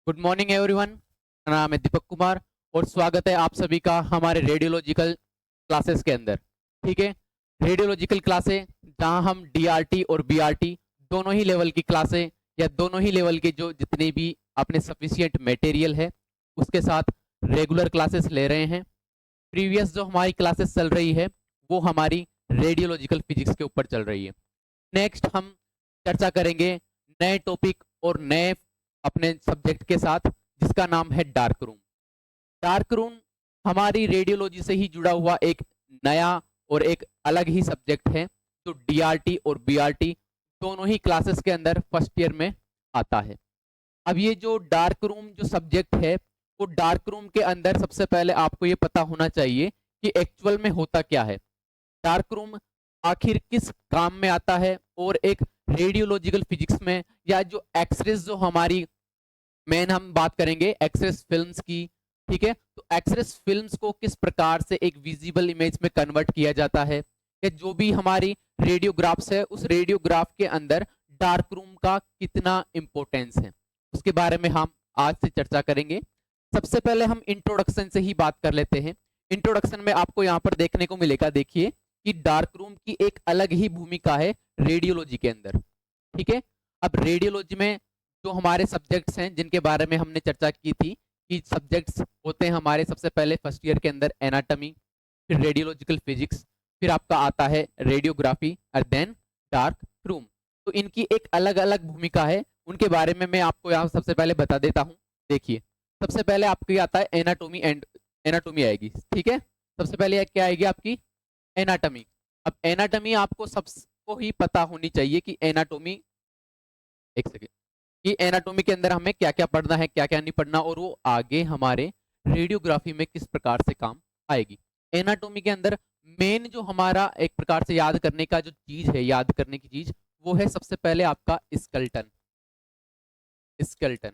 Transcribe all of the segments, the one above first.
Good morning everyone. मेरा नाम है दीपक कुमार और स्वागत है आप सभी का हमारे रेडियोलॉजिकल क्लासेस के अंदर। ठीक है, रेडियोलॉजिकल क्लासेस जहां हम डीआरटी और बीआरटी दोनों ही लेवल की क्लासें या दोनों ही लेवल के जो जितने भी अपने सफिशिएंट मटेरियल है उसके साथ रेगुलर क्लासेस ले रहे हैं। प्रीवियस जो हमारी क्लासेस चल रही है वो हमारी रेडियोलॉजिकल फिजिक्स के ऊपर चल रही है। नेक्स्ट हम चर्चा करेंगे नए टॉपिक और नए अपने सब्जेक्ट के साथ जिसका नाम है डार्क रूम। डार्क रूम हमारी रेडियोलॉजी से ही जुड़ा हुआ एक नया और एक अलग ही सब्जेक्ट है जो डीआरटी और बीआरटी दोनों ही क्लासेस के अंदर फर्स्ट ईयर में आता है। अब ये जो डार्क रूम जो सब्जेक्ट है वो डार्क रूम के अंदर सबसे पहले आपको ये पता होना चाहिए कि एक्चुअल में होता क्या है। डार्क रूम आखिर किस काम में आता है और एक रेडियोलॉजिकल फिजिक्स में या जो एक्सरेज जो हमारी मेन हम बात करेंगे एक्सरेस फिल्म्स की। ठीक है, तो एक्सरेस फिल्म्स को किस प्रकार से एक विजिबल इमेज में कन्वर्ट किया जाता है या जो भी हमारी रेडियोग्राफ्स है उस रेडियोग्राफ के अंदर डार्क रूम का कितना इंपॉर्टेंस है उसके बारे में हम आज से चर्चा करेंगे। सबसे पहले हम इंट्रोडक्शन से ही बात कर लेते हैं। इंट्रोडक्शन में आपको यहाँ पर देखने को मिलेगा, देखिए कि डार्क रूम की एक अलग ही भूमिका है रेडियोलॉजी के अंदर। ठीक है, अब रेडियोलॉजी में जो हमारे सब्जेक्ट्स हैं जिनके बारे में हमने चर्चा की थी कि सब्जेक्ट्स होते हैं हमारे सबसे पहले फर्स्ट ईयर के अंदर एनाटॉमी, फिर रेडियोलॉजिकल फिजिक्स, फिर आपका आता है रेडियोग्राफी और देन डार्क रूम। तो इनकी एक अलग अलग भूमिका है, उनके बारे में मैं आपको यहाँ सबसे पहले बता देता हूँ। देखिए, सबसे पहले आपको आता है एनाटॉमी एंड एनाटॉमी आएगी। ठीक है, सबसे पहले क्या आएगी आपकी एनाटॉमी। अब एनाटॉमी आपको सबको ही पता होनी चाहिए कि एनाटॉमी, एक सेकेंड, कि एनाटॉमी के अंदर हमें क्या क्या पढ़ना है क्या क्या नहीं पढ़ना और वो आगे हमारे रेडियोग्राफी में किस प्रकार से काम आएगी। एनाटॉमी के अंदर मेन जो हमारा एक प्रकार से याद करने का जो चीज है, याद करने की चीज, वो है सबसे पहले आपका स्केलेटन। स्केलेटन,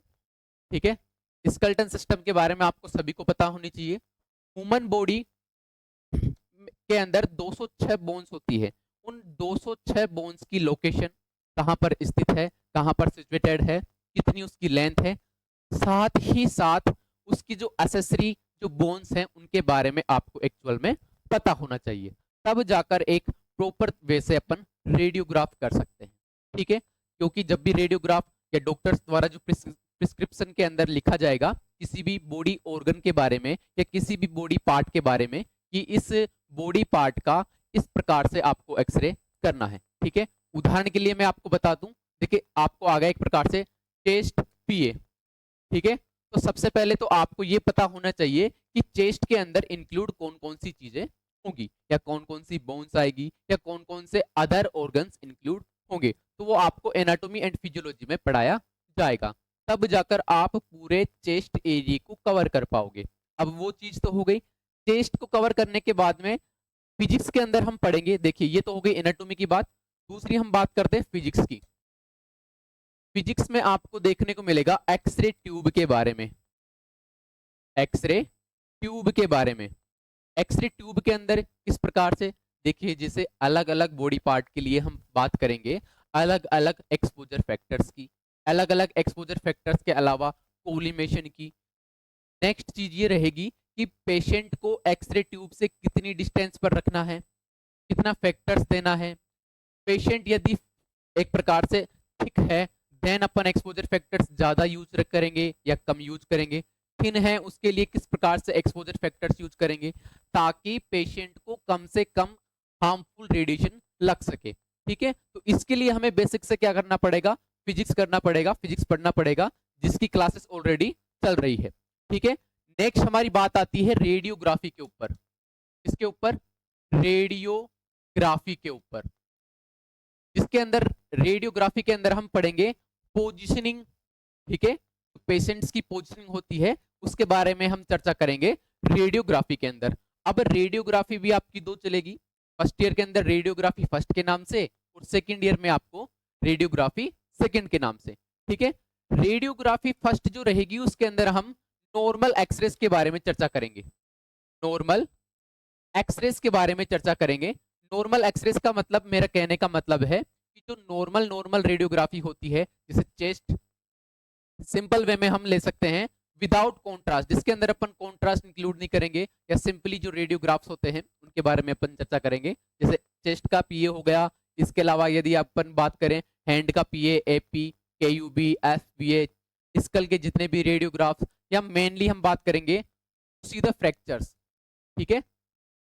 ठीक है, स्केलेटन सिस्टम के बारे में आपको सभी को पता होनी चाहिए। ह्यूमन बॉडी के अंदर 206 बोन्स होती है। उन 206 बोन्स की लोकेशन कहां पर स्थित है, कहां पर सिचुएटेड है, कितनी उसकी लेंथ है, साथ ही साथ उसकी जो एसेसरी जो बोन्स हैं उनके बारे में आपको एक्चुअल में पता होना चाहिए। तब जाकर एक प्रॉपर वे से अपन रेडियोग्राफ कर सकते हैं। ठीक है, क्योंकि जब भी रेडियोग्राफ या डॉक्टर्स द्वारा जो प्रिस्क्रिप्शन के अंदर लिखा जाएगा किसी भी बॉडी ऑर्गन के बारे में या किसी भी बॉडी पार्ट के बारे में कि इस बॉडी पार्ट का इस प्रकार से आपको एक्सरे करना है। ठीक है, उदाहरण के लिए मैं आपको बता दूं, देखिए आपको आ गया एक प्रकार से चेस्ट पीए। ठीक है, तो सबसे पहले तो आपको ये पता होना चाहिए कि चेस्ट के अंदर इंक्लूड कौन कौन सी चीजें होंगी या कौन कौन सी बोन्स आएगी या कौन कौन से अदर ऑर्गन्स इंक्लूड होंगे, तो वो आपको एनाटॉमी एंड फिजियोलॉजी में पढ़ाया जाएगा। तब जाकर आप पूरे चेस्ट एरिया को कवर कर पाओगे। अब वो चीज तो हो गई, चेस्ट को कवर करने के बाद में फिजिक्स के अंदर हम पढ़ेंगे। देखिए ये तो हो गई एनाटॉमी की बात। दूसरी हम बात करते हैं फिजिक्स की। फिजिक्स में आपको देखने को मिलेगा एक्सरे ट्यूब के बारे में। एक्सरे ट्यूब के बारे में, एक्सरे ट्यूब के अंदर किस प्रकार से, देखिए जैसे अलग अलग बॉडी पार्ट के लिए हम बात करेंगे अलग अलग एक्सपोजर फैक्टर्स की, अलग अलग एक्सपोजर फैक्टर्स के अलावा कोलिमेशन की। नेक्स्ट चीज ये रहेगी कि पेशेंट को एक्सरे ट्यूब से कितनी डिस्टेंस पर रखना है, कितना फैक्टर्स देना है। पेशेंट यदि एक प्रकार से थिक है देन अपन एक्सपोजर फैक्टर्स ज्यादा यूज करेंगे या कम यूज करेंगे। थिन है उसके लिए किस प्रकार से एक्सपोजर फैक्टर्स यूज करेंगे ताकि पेशेंट को कम से कम हार्मफुल रेडिएशन लग सके। ठीक है, तो इसके लिए हमें बेसिक से क्या करना पड़ेगा, फिजिक्स करना पड़ेगा, फिजिक्स पढ़ना पड़ेगा जिसकी क्लासेस ऑलरेडी चल रही है। ठीक है, नेक्स्ट हमारी बात आती है रेडियोग्राफी के ऊपर। इसके ऊपर रेडियोग्राफी के ऊपर, जिसके अंदर रेडियोग्राफी के अंदर हम पढ़ेंगे पोजीशनिंग। ठीक है, तो पेशेंट्स की पोजीशनिंग होती है उसके बारे में हम चर्चा करेंगे रेडियोग्राफी के अंदर। अब रेडियोग्राफी भी आपकी दो चलेगी, फर्स्ट ईयर के अंदर रेडियोग्राफी फर्स्ट के नाम से और सेकंड ईयर में आपको रेडियोग्राफी सेकंड के नाम से। ठीक है, रेडियोग्राफी फर्स्ट जो रहेगी उसके अंदर हम नॉर्मल एक्सरेस के बारे में चर्चा करेंगे। नॉर्मल एक्सरेस के बारे में चर्चा करेंगे। नॉर्मल एक्सरेस का मतलब, मेरा कहने का मतलब है कि जो नॉर्मल नॉर्मल रेडियोग्राफी होती है जैसे चेस्ट सिंपल वे में हम ले सकते हैं विदाउट कॉन्ट्रास्ट, जिसके अंदर अपन कॉन्ट्रास्ट इंक्लूड नहीं करेंगे, या सिंपली जो रेडियोग्राफ्स होते हैं उनके बारे में अपन चर्चा करेंगे, जैसे चेस्ट का पीए हो गया। इसके अलावा यदि अपन बात करें हैंड का पीए, एपी, केयूबी, एफबीए, स्कल के जितने भी रेडियोग्राफ्स, या मेनली हम बात करेंगे सीधा फ्रैक्चर्स। ठीक है,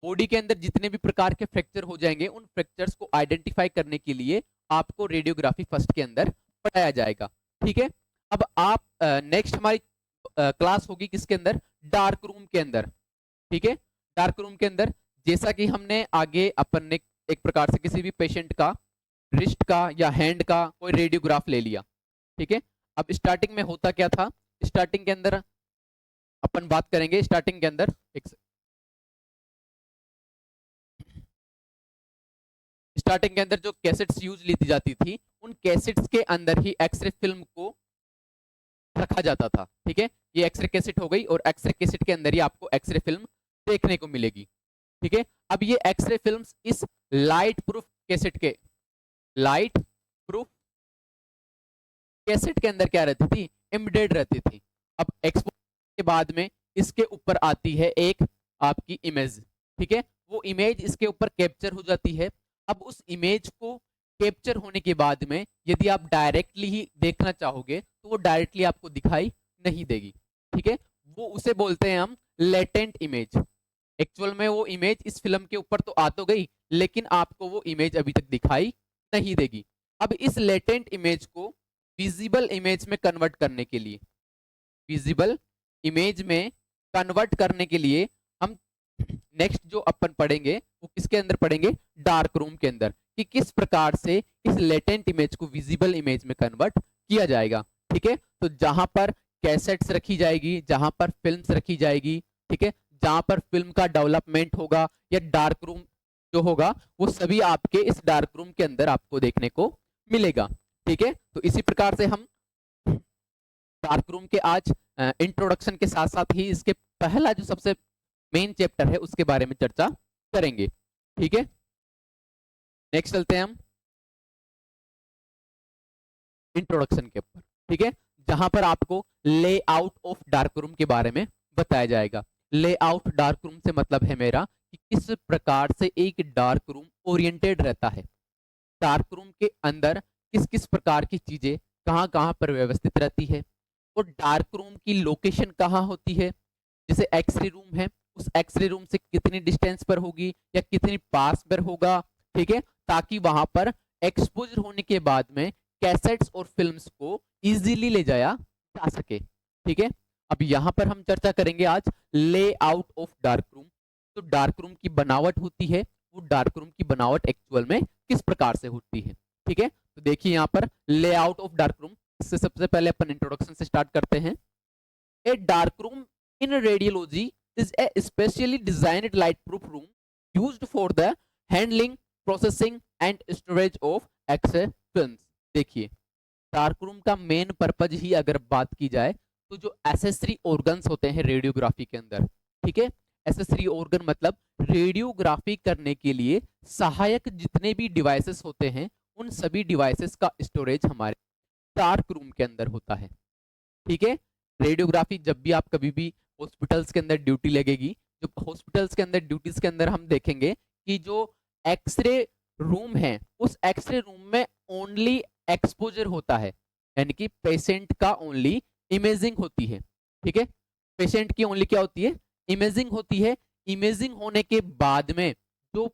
बॉडी के अंदर जितने भी प्रकार के फ्रैक्चर हो जाएंगे उन फ्रैक्चर्स को आइडेंटिफाई करने के लिए आपको रेडियोग्राफी फर्स्ट के अंदर पढ़ाया जाएगा। ठीक है, अब आप नेक्स्ट हमारी क्लास होगी किसके अंदर, डार्क रूम के अंदर। ठीक है, डार्क रूम के अंदर जैसा कि हमने आगे अपन ने एक प्रकार से किसी भी पेशेंट का रिस्ट का या हैंड का कोई रेडियोग्राफ ले लिया। ठीक है, अब स्टार्टिंग में होता क्या था, स्टार्टिंग के अंदर अपन बात करेंगे, स्टार्टिंग के अंदर स्टार्टिंग के अंदर जो कैसेट्स यूज ली जाती थी उन कैसेट्स के अंदर ही एक्सरे फिल्म को रखा जाता था। ठीक है, ये एक्सरे कैसेट हो गई और एक्सरे कैसेट के अंदर ही आपको एक्सरे फिल्म देखने को मिलेगी। ठीक है, अब ये एक्सरे फिल्म्स इस लाइट प्रूफ कैसेट के लाइट प्रूफ कैसेट के अंदर क्या रहती थी, एम्बेडेड रहती थी। अब एक्सपोज के बाद में इसके ऊपर आती है एक आपकी इमेज। ठीक है, वो इमेज इसके ऊपर कैप्चर हो जाती है। अब उस इमेज को कैप्चर होने के बाद में यदि आप डायरेक्टली ही देखना चाहोगे तो वो डायरेक्टली आपको दिखाई नहीं देगी। ठीक है, वो उसे बोलते हैं हम लेटेंट इमेज। एक्चुअल में वो इमेज इस फिल्म के ऊपर तो आ तो गई, लेकिन आपको वो इमेज अभी तक दिखाई नहीं देगी। अब इस लेटेंट इमेज को विजिबल इमेज में कन्वर्ट करने के लिए, विजिबल इमेज में कन्वर्ट करने के लिए हम नेक्स्ट जो अपन पढ़ेंगे वो किसके अंदर पढ़ेंगे, डार्क रूम के अंदर, कि किस प्रकार से इस लेटेंट इमेज को विजिबल इमेज में कन्वर्ट किया जाएगा। ठीक है, तो जहां पर कैसेट्स रखी जाएगी, जहां पर फिल्म्स रखी जाएगी, ठीक है, जहां पर फिल्म का डेवलपमेंट होगा या डार्क रूम जो होगा वो सभी आपके इस डार्क रूम के अंदर आपको देखने को मिलेगा। ठीक है, तो इसी प्रकार से हम डार्क रूम के आज इंट्रोडक्शन के साथ साथ ही इसके पहला जो सबसे मेन चैप्टर है उसके बारे में चर्चा करेंगे। ठीक है, नेक्स्ट चलते हैं हम इंट्रोडक्शन के ऊपर। ठीक है, जहां पर आपको लेआउट ऑफ डार्क रूम के बारे में बताया जाएगा। लेआउट डार्क रूम से मतलब है मेरा कि किस प्रकार से एक डार्क रूम ओरिएंटेड रहता है, डार्क रूम के अंदर किस किस प्रकार की चीजें कहां कहां पर व्यवस्थित रहती है, और डार्क रूम की लोकेशन कहां होती है। जैसे एक्सरे रूम है, उस एक्सरे रूम से कितनी डिस्टेंस पर होगी या कितनी पास पर होगा। ठीक है, ताकि वहां पर एक्सपोजर होने के बाद में कैसेट्स और फिल्म्स को इजीली ले जाया जा सके। ठीक है, अब यहां पर हम चर्चा करेंगे आज लेआउट ऑफ डार्क रूम। तो डार्क रूम की बनावट होती है, वो डार्क रूम की बनावट एक्चुअल में किस प्रकार से होती है। ठीक है, तो देखिए यहाँ पर लेआउट ऑफ डार्क रूम, इससे सबसे पहले अपन इंट्रोडक्शन से स्टार्ट करते हैं। ए dark room in radiology is a specially designed light-proof room used for the handling, processing and storage of X-ray films। देखिए, डार्क रूम का मेन पर्पज ही अगर बात की जाए तो जो एसेसरी ऑर्गन्स होते हैं रेडियोग्राफी के अंदर, ठीक है, एसेसरी ऑर्गन मतलब रेडियोग्राफी करने के लिए सहायक जितने भी डिवाइसेस होते हैं उन सभी डिवाइसेस का स्टोरेज हमारे डार्क रूम के अंदर होता है। ठीक है, रेडियोग्राफी जब भी आप कभी भी हॉस्पिटल्स के अंदर ड्यूटी लगेगी, जो हॉस्पिटल्स के अंदर ड्यूटीज के अंदर हम देखेंगे कि जो एक्सरे रूम है उस एक्सरे रूम में ओनली एक्सपोजर होता है, यानी कि पेशेंट का ओनली इमेजिंग होती है। ठीक है, पेशेंट की ओनली क्या होती है, इमेजिंग होती है। इमेजिंग होने के बाद में जो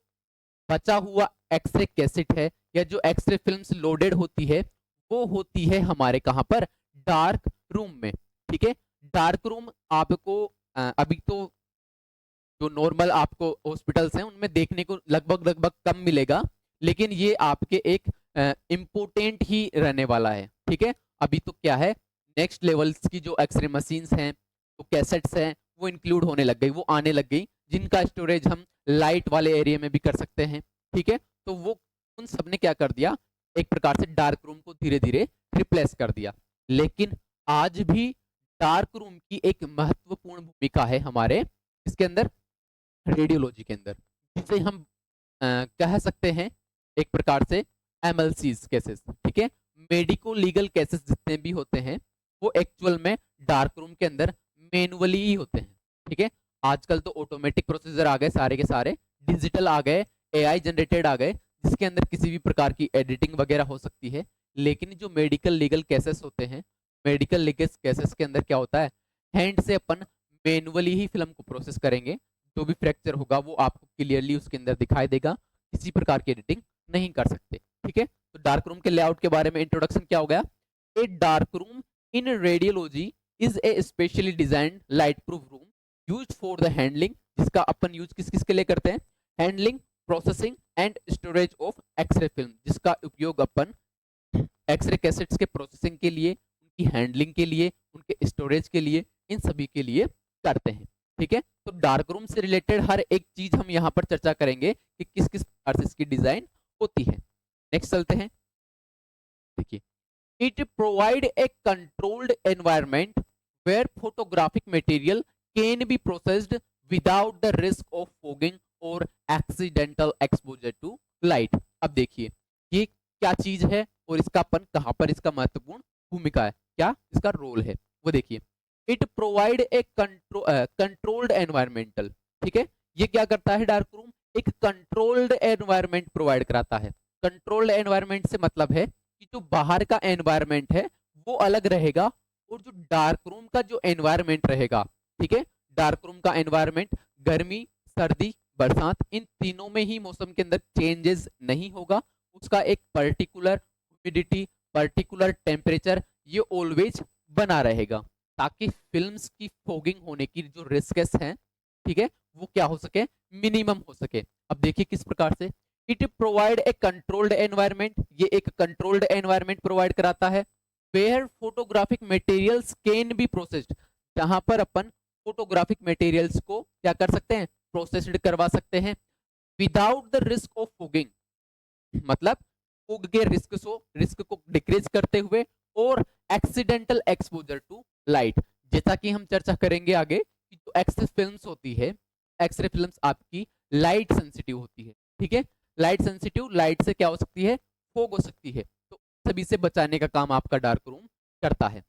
बचा हुआ एक्सरे कैसेट है या जो एक्सरे फिल्म्स लोडेड होती है वो होती है हमारे कहां पर, डार्क रूम में। ठीक है, डार्क रूम आपको अभी तो जो नॉर्मल आपको हॉस्पिटल्स हैं उनमें देखने को लगभग लगभग कम मिलेगा, लेकिन ये आपके एक इम्पोर्टेंट ही रहने वाला है। ठीक है, अभी तो क्या है, नेक्स्ट लेवल्स की जो एक्सरे मशीन्स हैं, तो कैसेट्स हैं, वो इंक्लूड होने लग गई, वो आने लग गई, जिनका स्टोरेज हम लाइट वाले एरिया में भी कर सकते हैं। ठीक है, तो वो उन सब ने क्या कर दिया, एक प्रकार से डार्क रूम को धीरे धीरे रिप्लेस कर दिया। लेकिन आज भी डार्क रूम की एक महत्वपूर्ण भूमिका है हमारे इसके अंदर, रेडियोलॉजी के अंदर, जिसे हम कह सकते हैं एक प्रकार से एमएलसीज केसेस। ठीक है, मेडिको लीगल केसेस जितने भी होते हैं वो एक्चुअल में डार्क रूम के अंदर मैनुअली ही होते हैं। ठीक है, आजकल तो ऑटोमेटिक प्रोसीजर आ गए, सारे के सारे डिजिटल आ गए, एआई जनरेटेड आ गए, जिसके अंदर किसी भी प्रकार की एडिटिंग वगैरह हो सकती है। लेकिन जो मेडिकल लीगल केसेस होते हैं, मेडिकल लीगल केसेस के अंदर क्या होता है, हैंड से अपन मैनुअली ही फिल्म को प्रोसेस करेंगे। जो भी फ्रैक्चर होगा वो आपको क्लियरली उसके अंदर दिखाई देगा, किसी प्रकार की एडिटिंग नहीं कर सकते। ठीक है, तो डार्क रूम के लेआउट के बारे में इंट्रोडक्शन क्या हो गया। A dark room in radiology is a specially designed light proof room used for the handling, जिसका अपन यूज किस किस के लिए करते हैं, handling, processing and storage of x-ray film, जिसका उपयोग अपन एक्सरे कैसेट्स के प्रोसेसिंग के लिए, उनकी हैंडलिंग के लिए, उनके स्टोरेज के लिए, इन सभी के लिए करते हैं। ठीक है, तो डार्क रूम से रिलेटेड हर एक चीज हम यहाँ पर चर्चा करेंगे कि किस किस प्रकार से इसकी डिजाइन होती है। नेक्स्ट चलते हैं। देखिए, it provide a controlled environment where photographic material can be processed without the risk of fogging और एक्सीडेंटल एक्सपोजर टू लाइट। अब देखिए ये क्या चीज है और इसका अपन कहां पर इसका महत्वपूर्ण भूमिका है, क्या इसका रोल है, वो देखिए। It provide a controlled environmental. ठीक है, ये क्या करता है, डार्क रूम एक कंट्रोल्ड एनवायरनमेंट प्रोवाइड कराता है। कंट्रोल्ड एनवायरनमेंट से मतलब है कि जो बाहर का एनवायरनमेंट है वो अलग रहेगा और जो डार्क रूम का जो एनवायरनमेंट रहेगा, ठीक है, डार्क रूम का एनवायरनमेंट गर्मी, सर्दी, बरसात, इन तीनों में ही मौसम के अंदर चेंजेस नहीं होगा। उसका एक पर्टिकुलर ह्यूमिडिटी, पर्टिकुलर टेम्परेचर ये ऑलवेज बना रहेगा, ताकि फिल्म्स की फोगिंग होने की जो रिस्क हैं, ठीक है, वो क्या हो सके, मिनिमम हो सके। अब देखिए किस प्रकार से it provide a controlled environment, ये एक कंट्रोल्ड एनवायरनमेंट प्रोवाइड कराता है where photographic materials can be processed, जहां पर अपन फोटोग्राफिक मटेरियल्स को क्या कर सकते हैं, प्रोसेस्ड करवा सकते हैं without the risk of fogging, मतलब फुग के रिस्क को डिक्रीज करते हुए, और एक्सीडेंटल एक्सपोजर टू लाइट, जैसा कि हम चर्चा करेंगे आगे कि जो एक्सरे फिल्म्स होती है, एक्सरे फिल्म्स आपकी लाइट सेंसिटिव होती है। ठीक है, लाइट सेंसिटिव, लाइट से क्या हो सकती है, फोग हो सकती है, तो सभी से बचाने का काम आपका डार्क रूम करता है।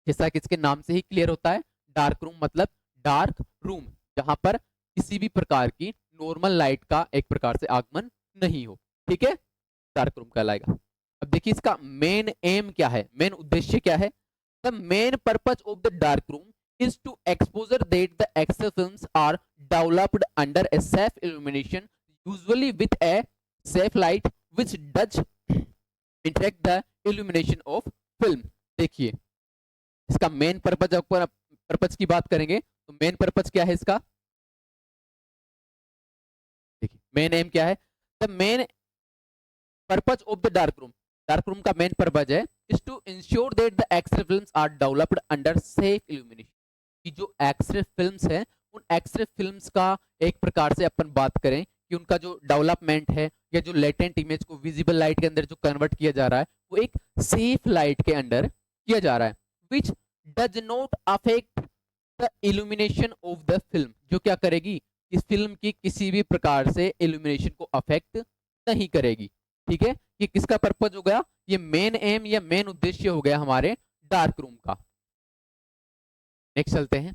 जैसा कि इसके नाम से ही क्लियर होता है, डार्क रूम मतलब डार्क रूम, जहां पर किसी भी प्रकार की नॉर्मल लाइट का एक प्रकार से आगमन नहीं हो। ठीक है, डार्क रूम कहलाएगा। अब देखिए इसका मेन एम क्या है, मेन उद्देश्य क्या है। The main purpose of the dark room is to exposure that the Excel films are developed under a safe illumination, usually with a safe light which does interact the illumination of film। देखिए इसका main purpose, purpose की बात करेंगे तो main purpose क्या है इसका, देखिए मेन एम क्या है, the main purpose of the dark room का मेन पर्पज है is to ensure that the x-ray films are developed under safe illumination, कि जो एक्सरे फिल्म्स हैं उन एक्सरे फिल्म्स का एक प्रकार से अपन बात करें कि उनका जो डेवलपमेंट है या जो लेटेंट इमेज को विजिबल लाइट के अंदर जो कन्वर्ट किया जा रहा है वो एक सेफ लाइट के अंडर किया जा रहा है, which does not affect the illumination of the film, जो क्या करेगी, इस फिल्म की किसी भी प्रकार से इल्यूमिनेशन को अफेक्ट नहीं करेगी। ठीक है, ये किसका पर्पज हो गया, ये मेन एम या मेन उद्देश्य हो गया हमारे डार्क रूम का। नेक्स्ट चलते हैं।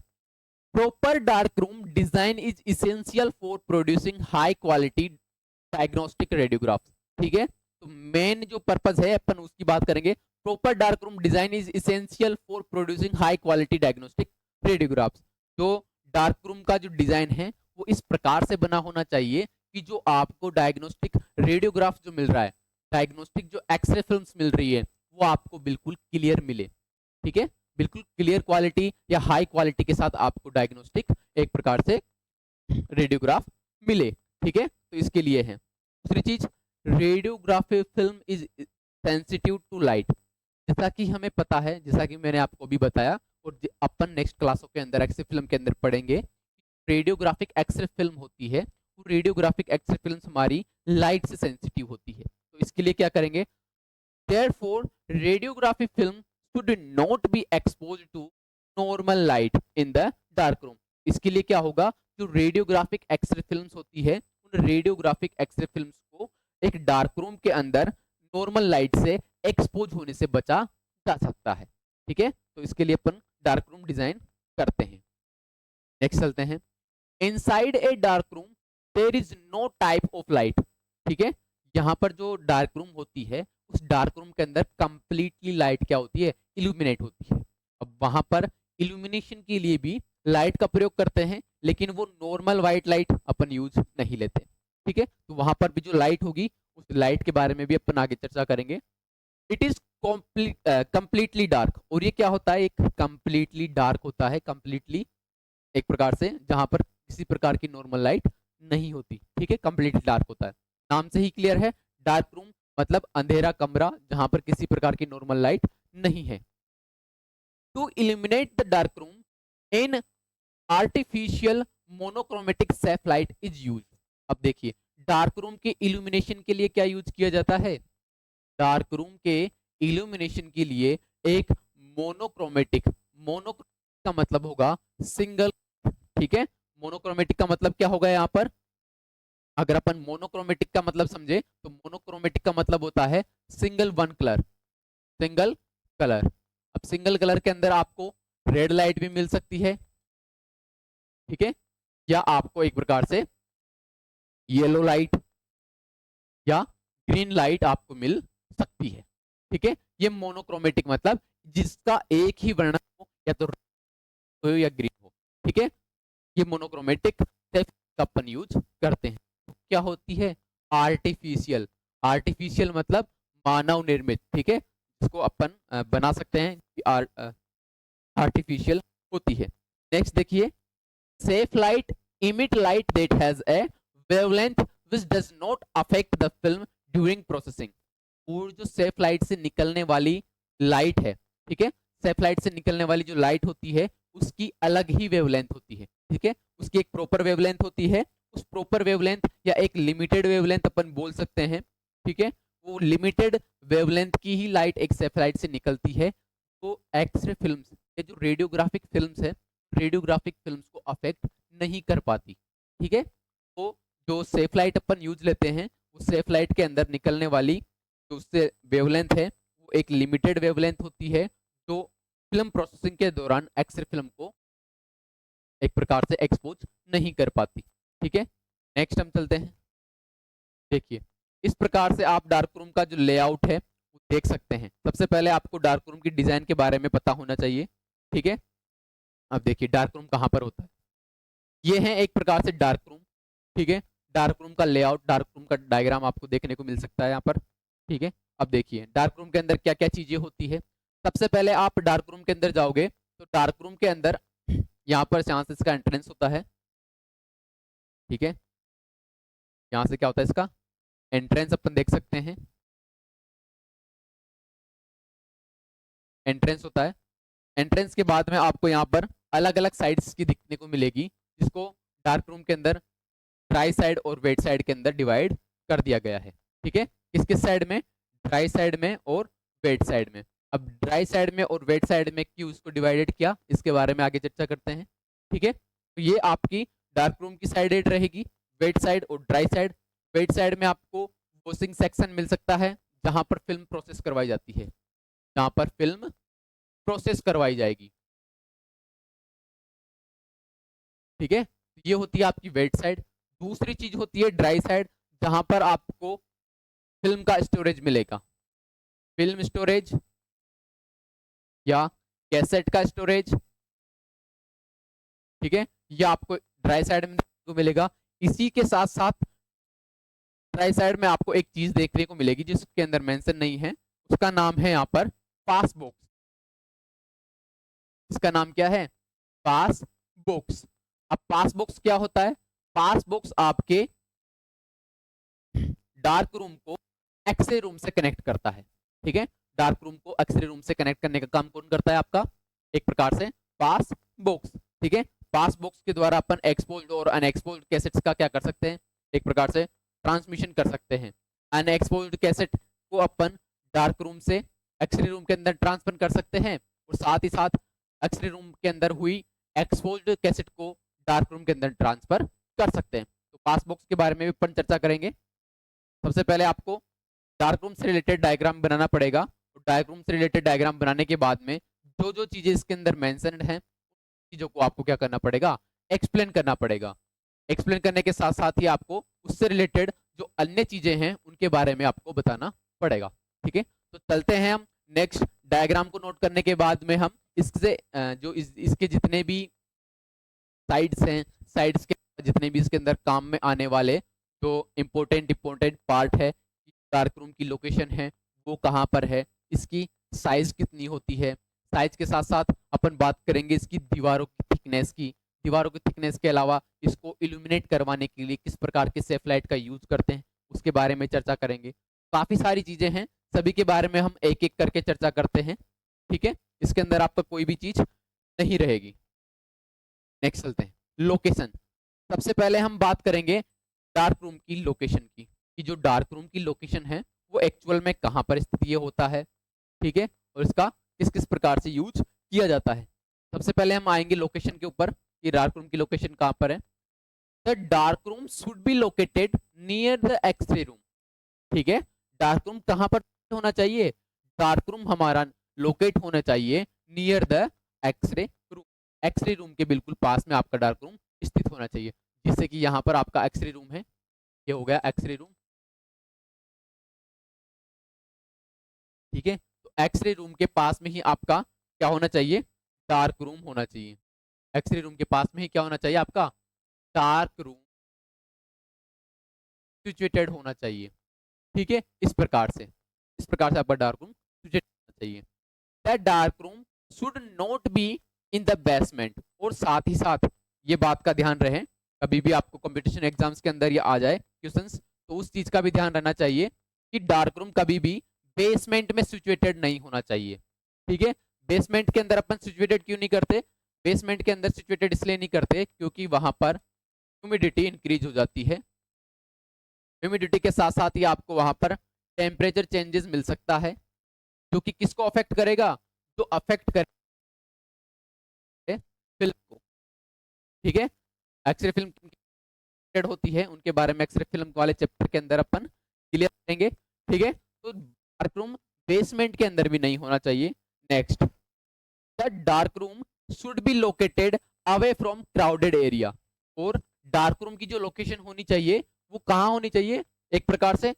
Proper dark room design is essential for producing high quality diagnostic radiographs. ठीक है, तो मेन जो पर्पज है अपन उसकी बात करेंगे। Proper dark room design is essential for producing high quality diagnostic radiographs. जो डार्क रूम का जो डिजाइन है वो इस प्रकार से बना होना चाहिए कि जो आपको डायग्नोस्टिक रेडियोग्राफ जो मिल रहा है, डायग्नोस्टिक जो एक्सरे फिल्म्स मिल रही है वो आपको बिल्कुल क्लियर मिले। ठीक है, बिल्कुल क्लियर क्वालिटी या हाई क्वालिटी के साथ आपको डायग्नोस्टिक एक प्रकार से रेडियोग्राफ मिले। ठीक है, तो इसके लिए है। दूसरी चीज, radiography film is sensitive to light, जैसा कि हमें पता है, जैसा कि मैंने आपको भी बताया और अपन नेक्स्ट क्लासों के अंदर एक्सरे फिल्म के अंदर पढ़ेंगे, रेडियोग्राफिक एक्सरे फिल्म होती है, वो रेडियोग्राफिक एक्सरे फिल्म हमारी लाइट से सेंसिटिव होती है। तो इसके लिए क्या करेंगे, therefore radiography film should not be exposed to normal light in the dark room। इसके लिए क्या होगा, जो रेडियोग्राफिक एक्सरे फिल्म्स होती है उन रेडियोग्राफिक एक्सरे फिल्म्स को एक डार्क रूम के अंदर नॉर्मल लाइट से एक्सपोज होने से बचा जा सकता है। ठीक है, तो इसके लिए अपन डार्क रूम डिजाइन करते हैं। नेक्स्ट चलते हैं। Inside a dark room there is no type of light. ठीक है, यहाँ पर जो डार्क रूम होती है उस डार्क रूम के अंदर कंप्लीटली लाइट क्या होती है, इल्यूमिनेट होती है। अब वहां पर इल्यूमिनेशन के लिए भी लाइट का प्रयोग करते हैं, लेकिन वो नॉर्मल व्हाइट लाइट अपन यूज नहीं लेते। ठीक है, तो वहां पर भी जो लाइट होगी उस लाइट के बारे में भी अपन आगे चर्चा करेंगे। इट इज कंप्लीटली डार्क, और ये क्या होता है, एक कंप्लीटली डार्क होता है, कंप्लीटली एक प्रकार से जहां पर किसी प्रकार की नॉर्मल लाइट नहीं होती। ठीक है, कंप्लीटली डार्क होता है, नाम से ही क्लियर है, डार्क रूम मतलब अंधेरा कमरा जहां पर किसी प्रकार की नॉर्मल लाइट नहीं है। To illuminate the dark room in artificial monochromatic safe light is use. अब देखिए, डार्क रूम के इल्यूमिनेशन के लिए क्या यूज किया जाता है, डार्क रूम के इल्यूमिनेशन के लिए एक मोनोक्रोमेटिक, मोनोक्रोमेटिक का मतलब होगा सिंगल। ठीक है, मोनोक्रोमेटिक का मतलब क्या होगा यहाँ पर, अगर अपन मोनोक्रोमेटिक का मतलब समझे तो मोनोक्रोमेटिक का मतलब होता है single one colour, single colour. अब सिंगल कलर के अंदर आपको रेड लाइट भी मिल सकती है, ठीक है, या आपको एक प्रकार से येलो लाइट या ग्रीन लाइट आपको मिल सकती है। ठीक है, ये मोनोक्रोमेटिक मतलब जिसका एक ही वर्ण हो, या तो हो या ग्रीन हो। ठीक है, ये मोनोक्रोमेटिक का अपन यूज करते हैं। तो क्या होती है, आर्टिफिशियल, आर्टिफिशियल मतलब मानव निर्मित। ठीक है, इसको अपन बना सकते हैं, आर्टिफिशियल होती है। नेक्स्ट देखिए, safe light emit light that has a wavelength which does not affect the film during processing। और जो सेफ लाइट से निकलने वाली लाइट है, ठीक है, सेफ लाइट से निकलने वाली जो लाइट होती है उसकी अलग ही वेवलेंथ होती है। ठीक है, उसकी एक प्रॉपर वेवलेंथ होती है, उस प्रॉपर वेवलेंथ या एक लिमिटेड वेवलेंथ अपन बोल सकते हैं। ठीक है, वो लिमिटेड वेवलेंथ की ही लाइट एक सेफ लाइट से निकलती है। तो एक्सरे फिल्म्स, ये जो रेडियोग्राफिक फिल्म्स है, रेडियोग्राफिक फिल्म्स को अफेक्ट नहीं कर पाती। ठीक है, तो जो सेफ लाइट अपन यूज लेते हैं उस सेफ लाइट के अंदर निकलने वाली जो उससे वेवलेंथ है वो एक लिमिटेड वेवलेंथ होती है, जो फिल्म प्रोसेसिंग के दौरान एक्सरे फिल्म को एक प्रकार से एक्सपोज नहीं कर पाती। ठीक है, नेक्स्ट हम चलते हैं। देखिए, इस प्रकार से आप डार्क रूम का जो लेआउट है वो देख सकते हैं। सबसे पहले आपको डार्क रूम की डिजाइन के बारे में पता होना चाहिए। ठीक है, अब देखिए डार्क रूम कहाँ पर होता है, ये है एक प्रकार से डार्क रूम। ठीक है, डार्क रूम का लेआउट, डार्क रूम का डायग्राम आपको देखने को मिल सकता है यहाँ पर। ठीक है, अब देखिए डार्क रूम के अंदर क्या क्या चीजें होती है। सबसे पहले आप डार्क रूम के अंदर जाओगे तो डार्क रूम के अंदर यहाँ पर यहाँ से इसका एंट्रेंस होता है। ठीक है, यहाँ से क्या होता है, इसका एंट्रेंस अपन देख सकते हैं, एंट्रेंस होता है। एंट्रेंस के बाद में आपको यहाँ पर अलग अलग साइड्स की दिखने को मिलेगी, जिसको डार्क रूम के अंदर ड्राई साइड और वेट साइड के अंदर डिवाइड कर दिया गया है। ठीक है, किस किस साइड में, ड्राई साइड में और वेट साइड में। अब ड्राई साइड में और वेट साइड में क्यों इसको डिवाइडेड किया, इसके बारे में आगे चर्चा करते हैं। ठीक है, तो ये आपकी डार्क रूम की साइड रहेगी, वेट साइड और ड्राई साइड। वेट साइड में आपको वॉशिंग सेक्शन मिल सकता है, जहां पर फिल्म प्रोसेस करवाई जाती है, जहां पर फिल्म प्रोसेस करवाई जाएगी। ठीक है, ये होती है आपकी वेट साइड। दूसरी चीज होती है ड्राई साइड, जहां पर आपको फिल्म का स्टोरेज मिलेगा, फिल्म स्टोरेज या कैसेट का स्टोरेज। ठीक है, ये आपको ड्राई साइड में मिलेगा। इसी के साथ साथ ड्राई साइड में आपको एक चीज देखने को मिलेगी जिसके अंदर मेंशन नहीं है, उसका नाम है यहाँ पर पास बॉक्स। इसका नाम क्या है, पास बॉक्स। अब पास बॉक्स क्या होता है, पास बॉक्स आपके डार्क रूम को एक्सरे रूम से कनेक्ट करता है। ठीक है, डार्क रूम को एक्सरे रूम से कनेक्ट करने का काम कौन करता है, आपका एक प्रकार से पास बॉक्स। ठीक है, पास बॉक्स के द्वारा अपन एक्सपोज्ड और अनएक्सपोज्ड कैसेट्स का क्या कर सकते हैं, एक प्रकार से ट्रांसमिशन कर सकते हैं। अनएक्सपोज्ड कैसेट को अपन डार्क रूम से एक्सरे रूम के अंदर ट्रांसफर कर सकते हैं, और साथ ही साथ एक्सरे रूम के अंदर हुई एक्सपोज्ड कैसेट को डार्क रूम के अंदर ट्रांसफर कर सकते हैं। तो पास बॉक्स के बारे में भी अपन चर्चा करेंगे। सबसे पहले आपको डार्क रूम से रिलेटेड डायग्राम बनाना पड़ेगा, और डार्क रूम से रिलेटेड डायग्राम बनाने के बाद में जो जो चीजें इसके अंदर मेंशन्ड हैं चीजों को आपको क्या करना पड़ेगा, एक्सप्लेन करना पड़ेगा। एक्सप्लेन करने के साथ साथ ही आपको उससे रिलेटेड जो अन्य चीजें हैं उनके बारे में आपको बताना पड़ेगा। ठीक है, तो चलते हैं हम नेक्स्ट। डायग्राम को नोट करने के बाद में हम इससे इसके जितने भी साइड्स हैं, साइड्स के जितने भी इसके अंदर काम में आने वाले जो इम्पोर्टेंट पार्ट है, डार्क रूम की लोकेशन है वो कहाँ पर है, इसकी साइज कितनी होती है, साइज के साथ साथ अपन बात करेंगे इसकी दीवारों की थिकनेस की। दीवारों की थिकनेस के अलावा इसको इल्यूमिनेट करवाने के लिए किस प्रकार के सेफ लाइट का यूज करते हैं उसके बारे में चर्चा करेंगे। काफी सारी चीजें हैं, सभी के बारे में हम एक एक करके चर्चा करते हैं। ठीक है, इसके अंदर आपका कोई भी चीज नहीं रहेगी। नेक्स्ट चलते हैं, लोकेशन। सबसे पहले हम बात करेंगे डार्क रूम की लोकेशन की, कि जो डार्क रूम की लोकेशन है वो एक्चुअल में कहाँ पर स्थित ये होता है। ठीक है, और इसका किस किस प्रकार से यूज किया जाता है। सबसे पहले हम आएंगे लोकेशन के ऊपर, कि डार्क रूम की लोकेशन कहाँ पर है। The dark room should be located near the x-ray room. ठीक है, डार्क रूम कहाँ पर होना चाहिए, डार्क रूम हमारा लोकेट होना चाहिए near the x-ray room. X-ray room के बिल्कुल पास में आपका डार्क रूम स्थित होना चाहिए। जिससे कि यहाँ पर आपका एक्सरे रूम है, ये हो गया एक्सरे रूम। ठीक है, तो एक्सरे रूम के पास में ही आपका क्या होना चाहिए, डार्क रूम होना चाहिए। एक्सरे रूम के पास में ही क्या होना चाहिए, आपका डार्क रूम सिचुएटेड होना चाहिए। ठीक है, इस प्रकार से आपका डार्क रूम सिचुएटेड होना चाहिए। That dark room should not be in the basement. और साथ ही साथ ये बात का ध्यान रहे, कभी भी आपको कंपटीशन एग्जाम्स के अंदर ये आ जाए क्वेश्चंस, तो उस चीज का भी ध्यान रहना चाहिए कि डार्क रूम कभी भी बेसमेंट में सिचुएटेड नहीं होना चाहिए। ठीक है, बेसमेंट के अंदर अपन सिचुएटेड क्यों नहीं करते, बेसमेंट के अंदर सिचुएटेड इसलिए नहीं करते क्योंकि वहां पर ह्यूमिडिटी इंक्रीज हो जाती है। ह्यूमिडिटी के साथ साथ ही आपको वहां पर टेम्परेचर चेंजेस मिल सकता है, जो कि किसको अफेक्ट करेगा, जो अफेक्ट करेगा फिल्म को। ठीक है, एक्सरे फिल्म होती है उनके बारे में एक्सरे फिल्म वाले चैप्टर के अंदर अपन क्लियर करेंगे। ठीक है, तो डार्क रूम बेसमेंट के अंदर भी नहीं होना चाहिए। Next, the dark room should be located away from crowded area. और डार्क रूम की जो लोकेशन होनी चाहिए वो कहाँ होनी चाहिए, एक प्रकार से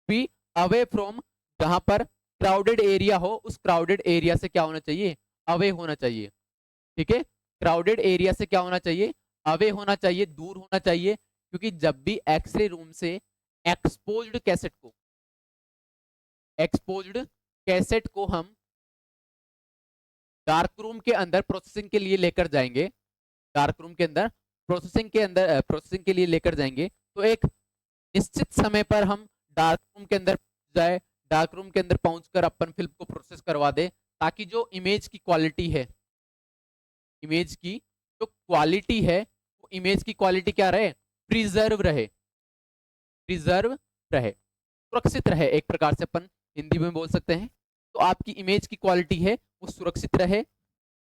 बी अवे फ्रॉम, जहां पर क्राउडेड एरिया हो उस क्राउडेड एरिया से क्या होना चाहिए, अवे होना चाहिए। ठीक है, क्राउडेड एरिया से क्या होना चाहिए, अवे होना चाहिए, दूर होना चाहिए। क्योंकि जब भी एक्सरे रूम से एक्सपोज्ड कैसेट को हम डार्क रूम के अंदर प्रोसेसिंग के लिए लेकर जाएंगे, डार्क रूम के अंदर प्रोसेसिंग के लिए लेकर जाएंगे, तो एक निश्चित समय पर हम डार्क रूम के अंदर जाए, डार्क रूम के अंदर पहुंचकर अपन फिल्म को प्रोसेस करवा दे, ताकि जो इमेज की क्वालिटी है, इमेज की जो क्वालिटी है वो इमेज की क्वालिटी क्या रहे, प्रिजर्व रहे, सुरक्षित रहे, एक प्रकार से अपन हिंदी में बोल सकते हैं। तो आपकी इमेज की क्वालिटी है वो सुरक्षित रहे,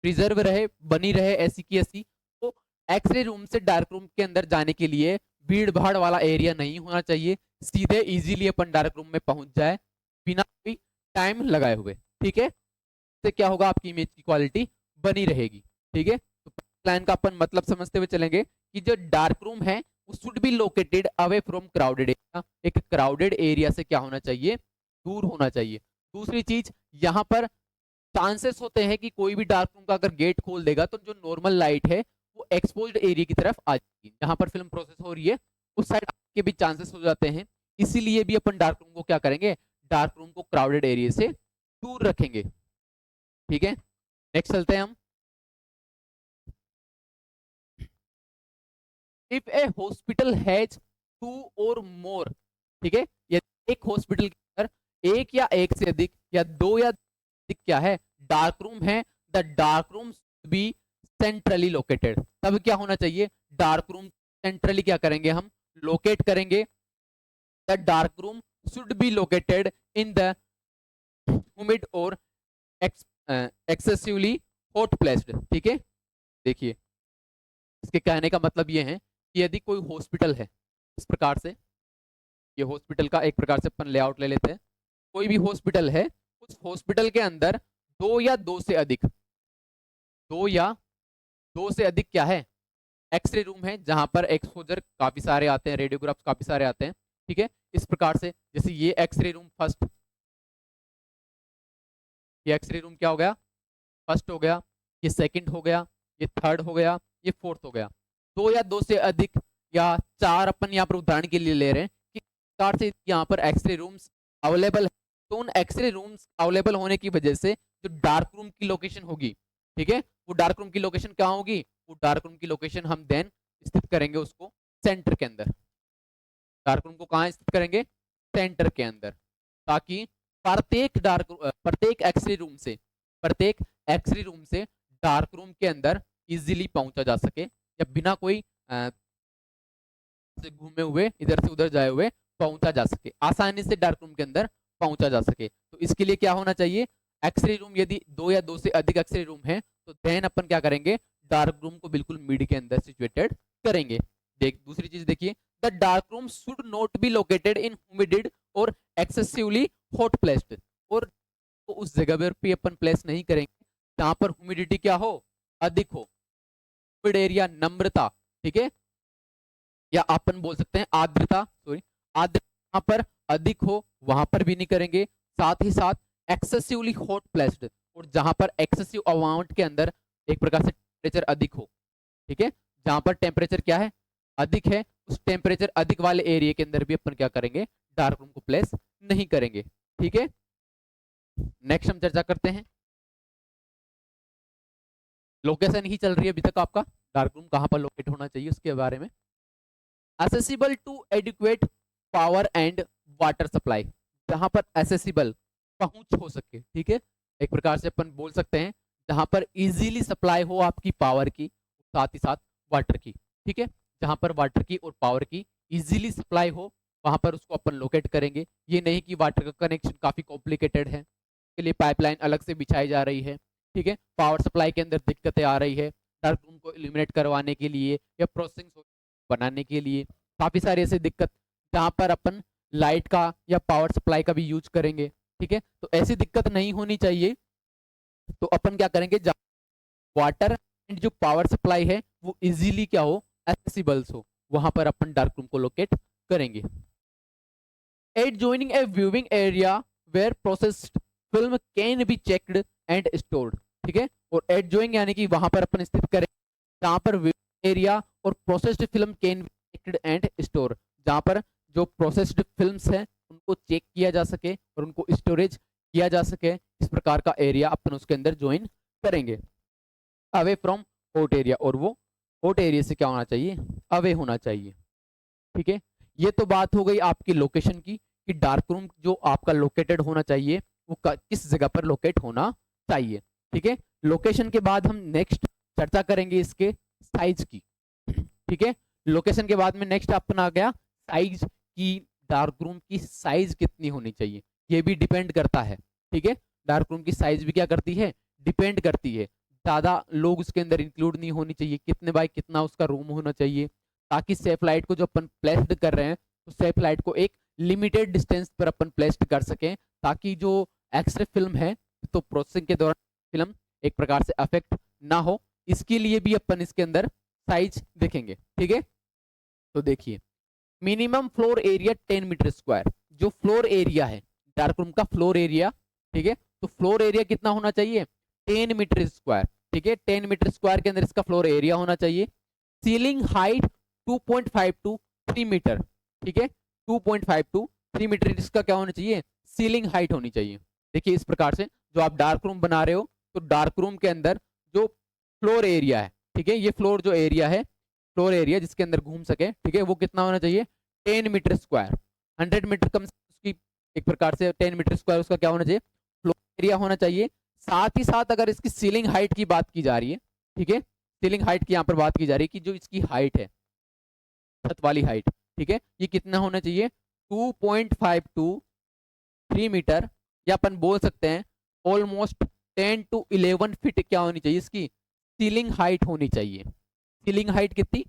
प्रिजर्व रहे, बनी रहे ऐसी की ऐसी। तो एक्सरे रूम से डार्क रूम के अंदर जाने के लिए भीड़ भाड़ वाला एरिया नहीं होना चाहिए, सीधे इजीली अपन डार्क रूम में पहुंच जाए बिना कोई टाइम लगाए हुए। ठीक है, इससे क्या होगा, आपकी इमेज की क्वालिटी बनी रहेगी। ठीक है, तो प्लान का अपन मतलब समझते हुए चलेंगे कि जो डार्क रूम है वो should be located away from crowded area. एक क्राउडेड एरिया से क्या होना चाहिए, दूर होना चाहिए। दूसरी चीज, यहाँ पर चांसेस होते हैं कि कोई भी डार्क रूम का अगर गेट खोल देगा तो जो नॉर्मल लाइट है वो एक्सपोज्ड एरिया की तरफ आ जाएगी, जहां पर फिल्म प्रोसेस हो रही है उस साइड के भी चांसेस हो जाते हैं। इसीलिए भी अपन डार्क रूम को क्या करेंगे, डार्क रूम को क्राउडेड एरिया से दूर रखेंगे। ठीक है, नेक्स्ट चलते हैं हम। इफ ए हॉस्पिटल हैज 2 और मोर, ठीक है, यदि एक हॉस्पिटल के अंदर एक या एक से अधिक या 2 या अधिक क्या है, डार्क रूम है, the dark room be centrally located. तब क्या होना चाहिए, डार्क रूम सेंट्रली क्या करेंगे, हम लोकेट करेंगे। The dark room should be located in the humid और एक्सेसिवली हॉट प्लेस्ड। ठीक है, देखिए इसके कहने का मतलब ये है कि यदि कोई हॉस्पिटल है, इस प्रकार से ये हॉस्पिटल का एक प्रकार से अपन लेआउट ले लेते हैं, कोई भी हॉस्पिटल है, उस हॉस्पिटल के अंदर 2 या 2 से अधिक दो या दो से अधिक क्या है, एक्सरे रूम है जहां पर एक्सपोजर काफी सारे आते हैं, रेडियोग्राफ्स काफी सारे आते हैं। ठीक है, इस प्रकार से जैसे ये एक्सरे रूम फर्स्ट, ये एक्सरे रूम क्या हो गया, फर्स्ट हो गया, ये सेकंड हो गया, ये थर्ड हो गया, ये फोर्थ हो गया। दो या दो से अधिक या चार अपन यहाँ पर उदाहरण के लिए ले रहे हैं कि प्रकार से यहाँ पर एक्सरे रूम्स अवेलेबल है। तो उन एक्सरे रूम्स अवेलेबल होने की वजह से जो डार्क रूम की लोकेशन होगी, ठीक है, वो डार्क रूम की लोकेशन क्या होगी, वो डार्क रूम की लोकेशन हम देन स्थित करेंगे उसको सेंटर के अंदर। डार्क रूम को कहाँ स्थित करेंगे, सेंटर के अंदर, ताकि प्रत्येक एक्सरे रूम से, प्रत्येक एक्सरे रूम से डार्क रूम के अंदर इजीली पहुंचा जा सके, या बिना कोई से घूमे हुए इधर से उधर जाए हुए पहुंचा जा सके, आसानी से डार्क रूम के अंदर पहुंचा जा सके। तो इसके लिए क्या होना चाहिए, एक्सरे रूम यदि दो या दो से अधिक एक्सरे रूम है तो देन अपन क्या करेंगे, डार्क रूम को बिल्कुल मिड के अंदर सिचुएटेड करेंगे। दूसरी चीज देखिए, the dark room should not be located in humid और एक्सेसिवली हॉट प्लेस, और तो उस जगह पर भी अपन प्लेस नहीं करेंगे जहां पर ह्यूमिडिटी क्या हो, अधिक हो, ह्यूमिड एरिया, नम्रता, ठीक है, या अपन बोल सकते हैं आर्द्रता, सॉरी, आर्द्रता वहां पर अधिक हो वहां पर भी नहीं करेंगे। साथ ही साथ एक्सेसिवली हॉट प्लेस्ड, और जहां पर एक्सेसिव अमाउंट के अंदर एक प्रकार से टेम्परेचर अधिक हो, ठीक है, जहां पर टेम्परेचर क्या है, अधिक है, उस टेम्परेचर अधिक वाले एरिया के अंदर भी अपन क्या करेंगे, डार्क रूम को प्लेस नहीं करेंगे। ठीक है, नेक्स्ट हम चर्चा करते हैं, लोकेशन ही चल रही है अभी तक आपका, डार्क रूम कहां पर लोकेट होना चाहिए उसके बारे में। Accessible to adequate power and water supply, जहां पर एसेसिबल पहुंच हो सके, ठीक है, एक प्रकार से अपन बोल सकते हैं जहां पर इजीली सप्लाई हो आपकी पावर की, साथ ही साथ वाटर की, ठीक है, जहां पर वाटर की और पावर की इजीली सप्लाई हो वहां पर उसको अपन लोकेट करेंगे। ये नहीं कि वाटर का कनेक्शन काफी कॉम्प्लिकेटेड है, के लिए पाइपलाइन अलग से बिछाई जा रही है, ठीक है, पावर सप्लाई के अंदर दिक्कतें आ रही है, डार्क रूम को इल्यूमिनेट करवाने के लिए या प्रोसेसिंग बनाने के लिए काफी सारी ऐसी दिक्कत जहां पर अपन लाइट का या पावर सप्लाई का भी यूज करेंगे, ठीक है, तो ऐसी दिक्कत नहीं होनी चाहिए। तो अपन क्या करेंगे, वाटर एंड जो पावर सप्लाई है वो इजीली क्या हो, एक्सेसिबल्स हो, वहां पर अपन डार्क रूम को लोकेट करेंगे। Adjoining a viewing area where processed film can be checked and stored, ठीक है, और adjoining यानी कि वहां पर अपन स्थित करें जहां पर एरिया और processed film can be checked and store, जहां पर जो प्रोसेस्ड फिल्म्स हैं उनको चेक किया जा सके और उनको स्टोरेज किया जा सके, इस प्रकार का एरिया अपन उसके अंदर ज्वाइन करेंगे, अवे फ्रॉम हॉट एरिया, और वो हॉट एरिया से क्या होना चाहिए, अवे होना चाहिए। ठीक है, ये तो बात हो गई आपकी लोकेशन की, कि डार्क रूम जो आपका लोकेटेड होना चाहिए वो किस जगह पर लोकेट होना चाहिए। ठीक है, लोकेशन के बाद हम नेक्स्ट चर्चा करेंगे इसके साइज की। ठीक है, लोकेशन के बाद में नेक्स्ट अपन आ गया साइज की, डार्क रूम की साइज कितनी होनी चाहिए, ये भी डिपेंड करता है। ठीक है, डार्क रूम की साइज भी क्या करती है, डिपेंड करती है, ज्यादा लोग उसके अंदर इंक्लूड नहीं होनी चाहिए, कितने बाय कितना उसका रूम होना चाहिए, ताकि सेफ लाइट को जो अपन प्लेस्ड कर रहे हैं तो सेफ लाइट को एक लिमिटेड डिस्टेंस पर अपन प्लेस्ड कर सकें, ताकि जो एक्सरे फिल्म है तो प्रोसेसिंग के दौरान फिल्म एक प्रकार से अफेक्ट ना हो, इसके लिए भी अपन इसके अंदर साइज देखेंगे। ठीक है, तो देखिए, minimum floor area 10 metre square, जो फ्लोर एरिया है डार्क रूम का फ्लोर एरिया, ठीक है, तो फ्लोर एरिया कितना होना चाहिए, 10 मीटर स्क्वायर। ठीक है, 10 मीटर स्क्वायर के अंदर इसका फ्लोर एरिया होना चाहिए। सीलिंग हाइट 2.5 टू 3 मीटर, ठीक है, 2.5 टू 3 मीटर इसका क्या होना चाहिए, सीलिंग हाइट होनी चाहिए। देखिए इस प्रकार से जो आप डार्क रूम बना रहे हो तो डार्क रूम के अंदर जो फ्लोर एरिया है, ठीक है, ये फ्लोर जो एरिया है, फ्लोर एरिया जिसके अंदर घूम सके, ठीक है, वो कितना होना चाहिए, 10 मीटर स्क्वायर, 100 मीटर कम उसकी एक प्रकार से 10 मीटर स्क्वायर उसका क्या होना चाहिए, फ्लोर एरिया होना चाहिए। साथ ही साथ अगर इसकी सीलिंग हाइट की बात की जा रही है, ठीक है, सीलिंग हाइट की यहाँ पर बात की जा रही है कि जो इसकी हाइट है, छत वाली हाइट, ठीक है, ये कितना होना चाहिए, 2.5 टू 3 मीटर, या अपन बोल सकते हैं ऑलमोस्ट 10 टू 11 फीट क्या होनी चाहिए, इसकी सीलिंग हाइट होनी चाहिए। सीलिंग हाइट कितनी,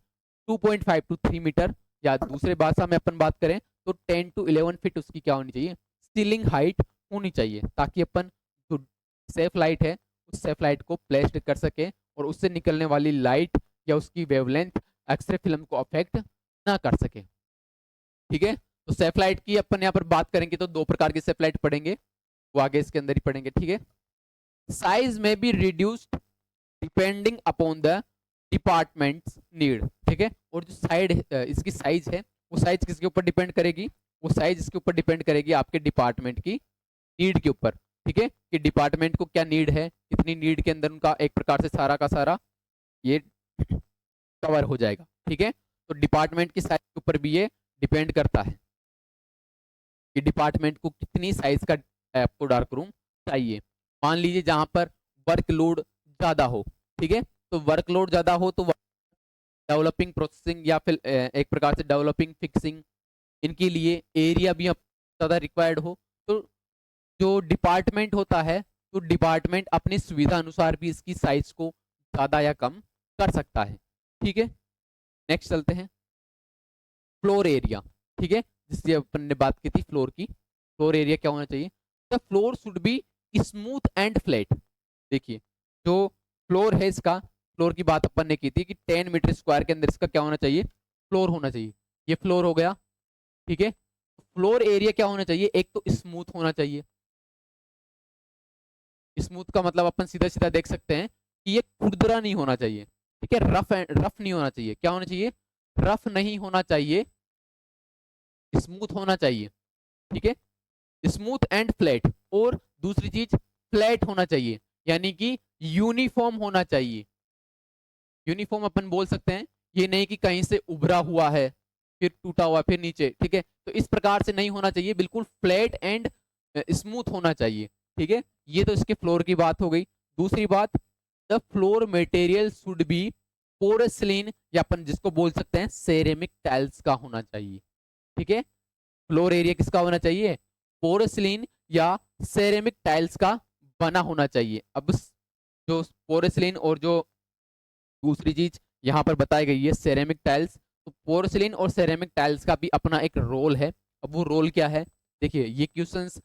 2.5 टू 3 मीटर, या दूसरे भाषा में अपन बात करें तो 10 टू 11 फीट उसकी क्या होनी चाहिए, सीलिंग हाइट होनी चाहिए, ताकि अपन जो सेफ लाइट है उस सेफ लाइट को प्लेस्ड कर सके और उससे निकलने वाली लाइट या उसकी वेवलेंथ एक्सरे फिल्म को अफेक्ट ना कर सके। ठीक है, तो सेफलाइट की अपन यहाँ पर बात करेंगे तो दो प्रकार की सेफलाइट पढ़ेंगे, वो आगे इसके अंदर ही पढ़ेंगे। ठीक है, साइज में be reduced depending upon the departments need. ठीक है, और जो साइड इसकी साइज है वो साइज किसके ऊपर डिपेंड करेगी, वो साइज इसके ऊपर डिपेंड करेगी आपके डिपार्टमेंट की नीड के ऊपर। ठीक है, कि डिपार्टमेंट को क्या नीड है, इतनी नीड के अंदर उनका एक प्रकार से सारा का सारा ये कवर हो जाएगा। ठीक है, तो डिपार्टमेंट की साइज के ऊपर भी ये डिपेंड करता है कि डिपार्टमेंट को कितनी साइज का आपको डार्क रूम चाहिए। मान लीजिए जहां पर वर्कलोड ज्यादा हो, ठीक है, तो वर्कलोड ज्यादा हो तो डेवलपिंग प्रोसेसिंग या फिर एक प्रकार से डेवलपिंग फिक्सिंग, इनके लिए एरिया भी ज़्यादा रिक्वायर्ड हो, तो जो डिपार्टमेंट होता है तो डिपार्टमेंट अपनी सुविधा अनुसार भी इसकी साइज को ज़्यादा या कम कर सकता है। ठीक है, नेक्स्ट चलते हैं, फ्लोर एरिया। ठीक है, जिससे अपन ने बात की थी फ्लोर की, फ्लोर एरिया क्या होना चाहिए, the floor should be smooth and flat. देखिए, जो फ्लोर है इसका, फ्लोर की बात अपन ने की थी कि 10 मीटर स्क्वायर के अंदर इसका क्या होना चाहिए, फ्लोर होना चाहिए। ये फ्लोर हो गया। ठीक है, फ्लोर एरिया क्या होना चाहिए, एक तो स्मूथ होना चाहिए। स्मूथ का मतलब अपन सीधा सीधा देख सकते हैं कि ये खुरदरा नहीं होना चाहिए। ठीक है, रफ नहीं होना चाहिए। क्या होना चाहिए, रफ नहीं होना चाहिए, स्मूथ होना चाहिए। ठीक है, स्मूथ एंड फ्लैट, और दूसरी चीज फ्लैट होना चाहिए, यानी कि यूनिफॉर्म होना चाहिए। यूनिफॉर्म अपन बोल सकते हैं, ये नहीं कि कहीं से उभरा हुआ है फिर टूटा हुआ फिर नीचे। ठीक है, तो इस प्रकार से नहीं होना चाहिए, बिल्कुल फ्लैट एंड स्मूथ होना चाहिए। ठीक है, ये तो इसके फ्लोर की बात हो गई। दूसरी बात, the floor material should be porcelain, या अपन जिसको बोल सकते हैं सेरेमिक टाइल्स का होना चाहिए। ठीक है, फ्लोर एरिया किसका होना चाहिए, पोरेसिलिन या सेरेमिक टाइल्स का बना होना चाहिए। अब जो पोरेसिलिन और जो दूसरी चीज यहाँ पर बताई गई है सेरेमिक टाइल्स, तो पोर्सिलिन और सेरेमिक टाइल्स का भी अपना एक रोल है। अब वो रोल क्या है, देखिए ये क्वेश्चंस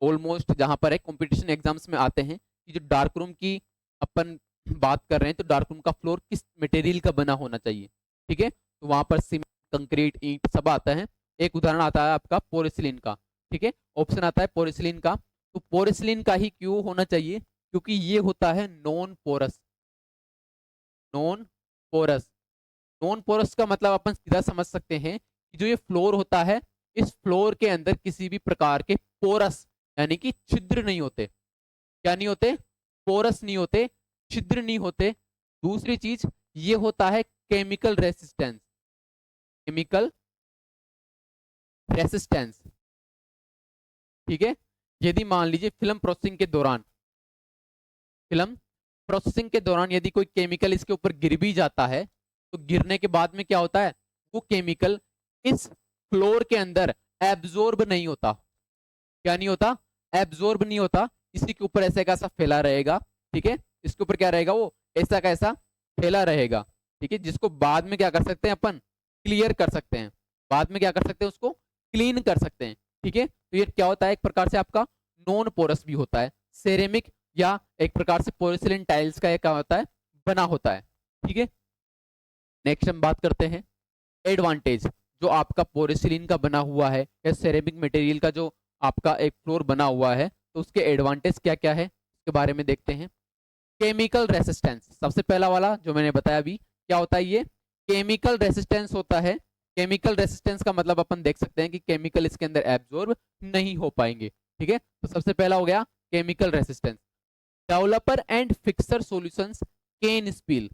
ऑलमोस्ट जहाँ पर है कंपटीशन एग्जाम्स में आते हैं कि जो डार्क रूम की अपन बात कर रहे हैं, तो डार्क रूम का फ्लोर किस मटेरियल का बना होना चाहिए। ठीक है, तो वहां पर सीमेंट, कंक्रीट, ईंट सब आता है। एक उदाहरण आता है आपका पोरेसिलिन का। ठीक है, ऑप्शन आता है पोरेसिलिन का, तो पोरेसिलिन का ही क्यों होना चाहिए, क्योंकि ये होता है non porous. Non porous, non porous का मतलब अपन सीधा समझ सकते हैं कि जो ये फ्लोर होता है, इस फ्लोर के अंदर किसी भी प्रकार के पोरस यानी कि छिद्र नहीं होते। क्या नहीं होते, पोरस नहीं होते, छिद्र नहीं होते। दूसरी चीज ये होता है केमिकल रेसिस्टेंस, केमिकल रेसिस्टेंस। ठीक है, यदि मान लीजिए फिल्म प्रोसेसिंग के दौरान, फिल्म प्रोसेसिंग के दौरान यदि कोई केमिकल इसके ऊपर गिर भी जाता है, तो गिरने के बाद में क्या होता है, वो केमिकल इस फ्लोर के अंदर एब्जॉर्ब नहीं होता। क्या नहीं होता, एब्जॉर्ब नहीं होता, इसी के ऊपर ऐसा कैसा फैला रहेगा। ठीक है, इसके ऊपर क्या रहेगा, वो ऐसा कैसा फैला रहेगा। ठीक है, जिसको बाद में क्या कर सकते हैं अपन, क्लियर कर सकते हैं, बाद में क्या कर सकते हैं, उसको क्लीन कर सकते हैं। ठीक है, तो ये क्या होता है, एक प्रकार से आपका नॉन पोरस भी होता है, सेरेमिक या एक प्रकार से पोर्सिलिन टाइल्स का क्या होता है, बना होता है। ठीक है, नेक्स्ट हम बात करते हैं एडवांटेज। जो आपका पोर्सिलिन का बना हुआ है या सेरेमिक मटेरियल का जो आपका एक फ्लोर बना हुआ है, तो उसके एडवांटेज क्या क्या है उसके बारे में देखते हैं। केमिकल रेसिस्टेंस, सबसे पहला वाला जो मैंने बताया अभी, क्या होता है ये, केमिकल रेसिस्टेंस होता है। केमिकल रेसिस्टेंस का मतलब अपन देख सकते हैं कि केमिकल इसके अंदर एब्जॉर्ब नहीं हो पाएंगे। ठीक है, तो सबसे पहला हो गया chemical resistance. Developer and fixer solutions can spill,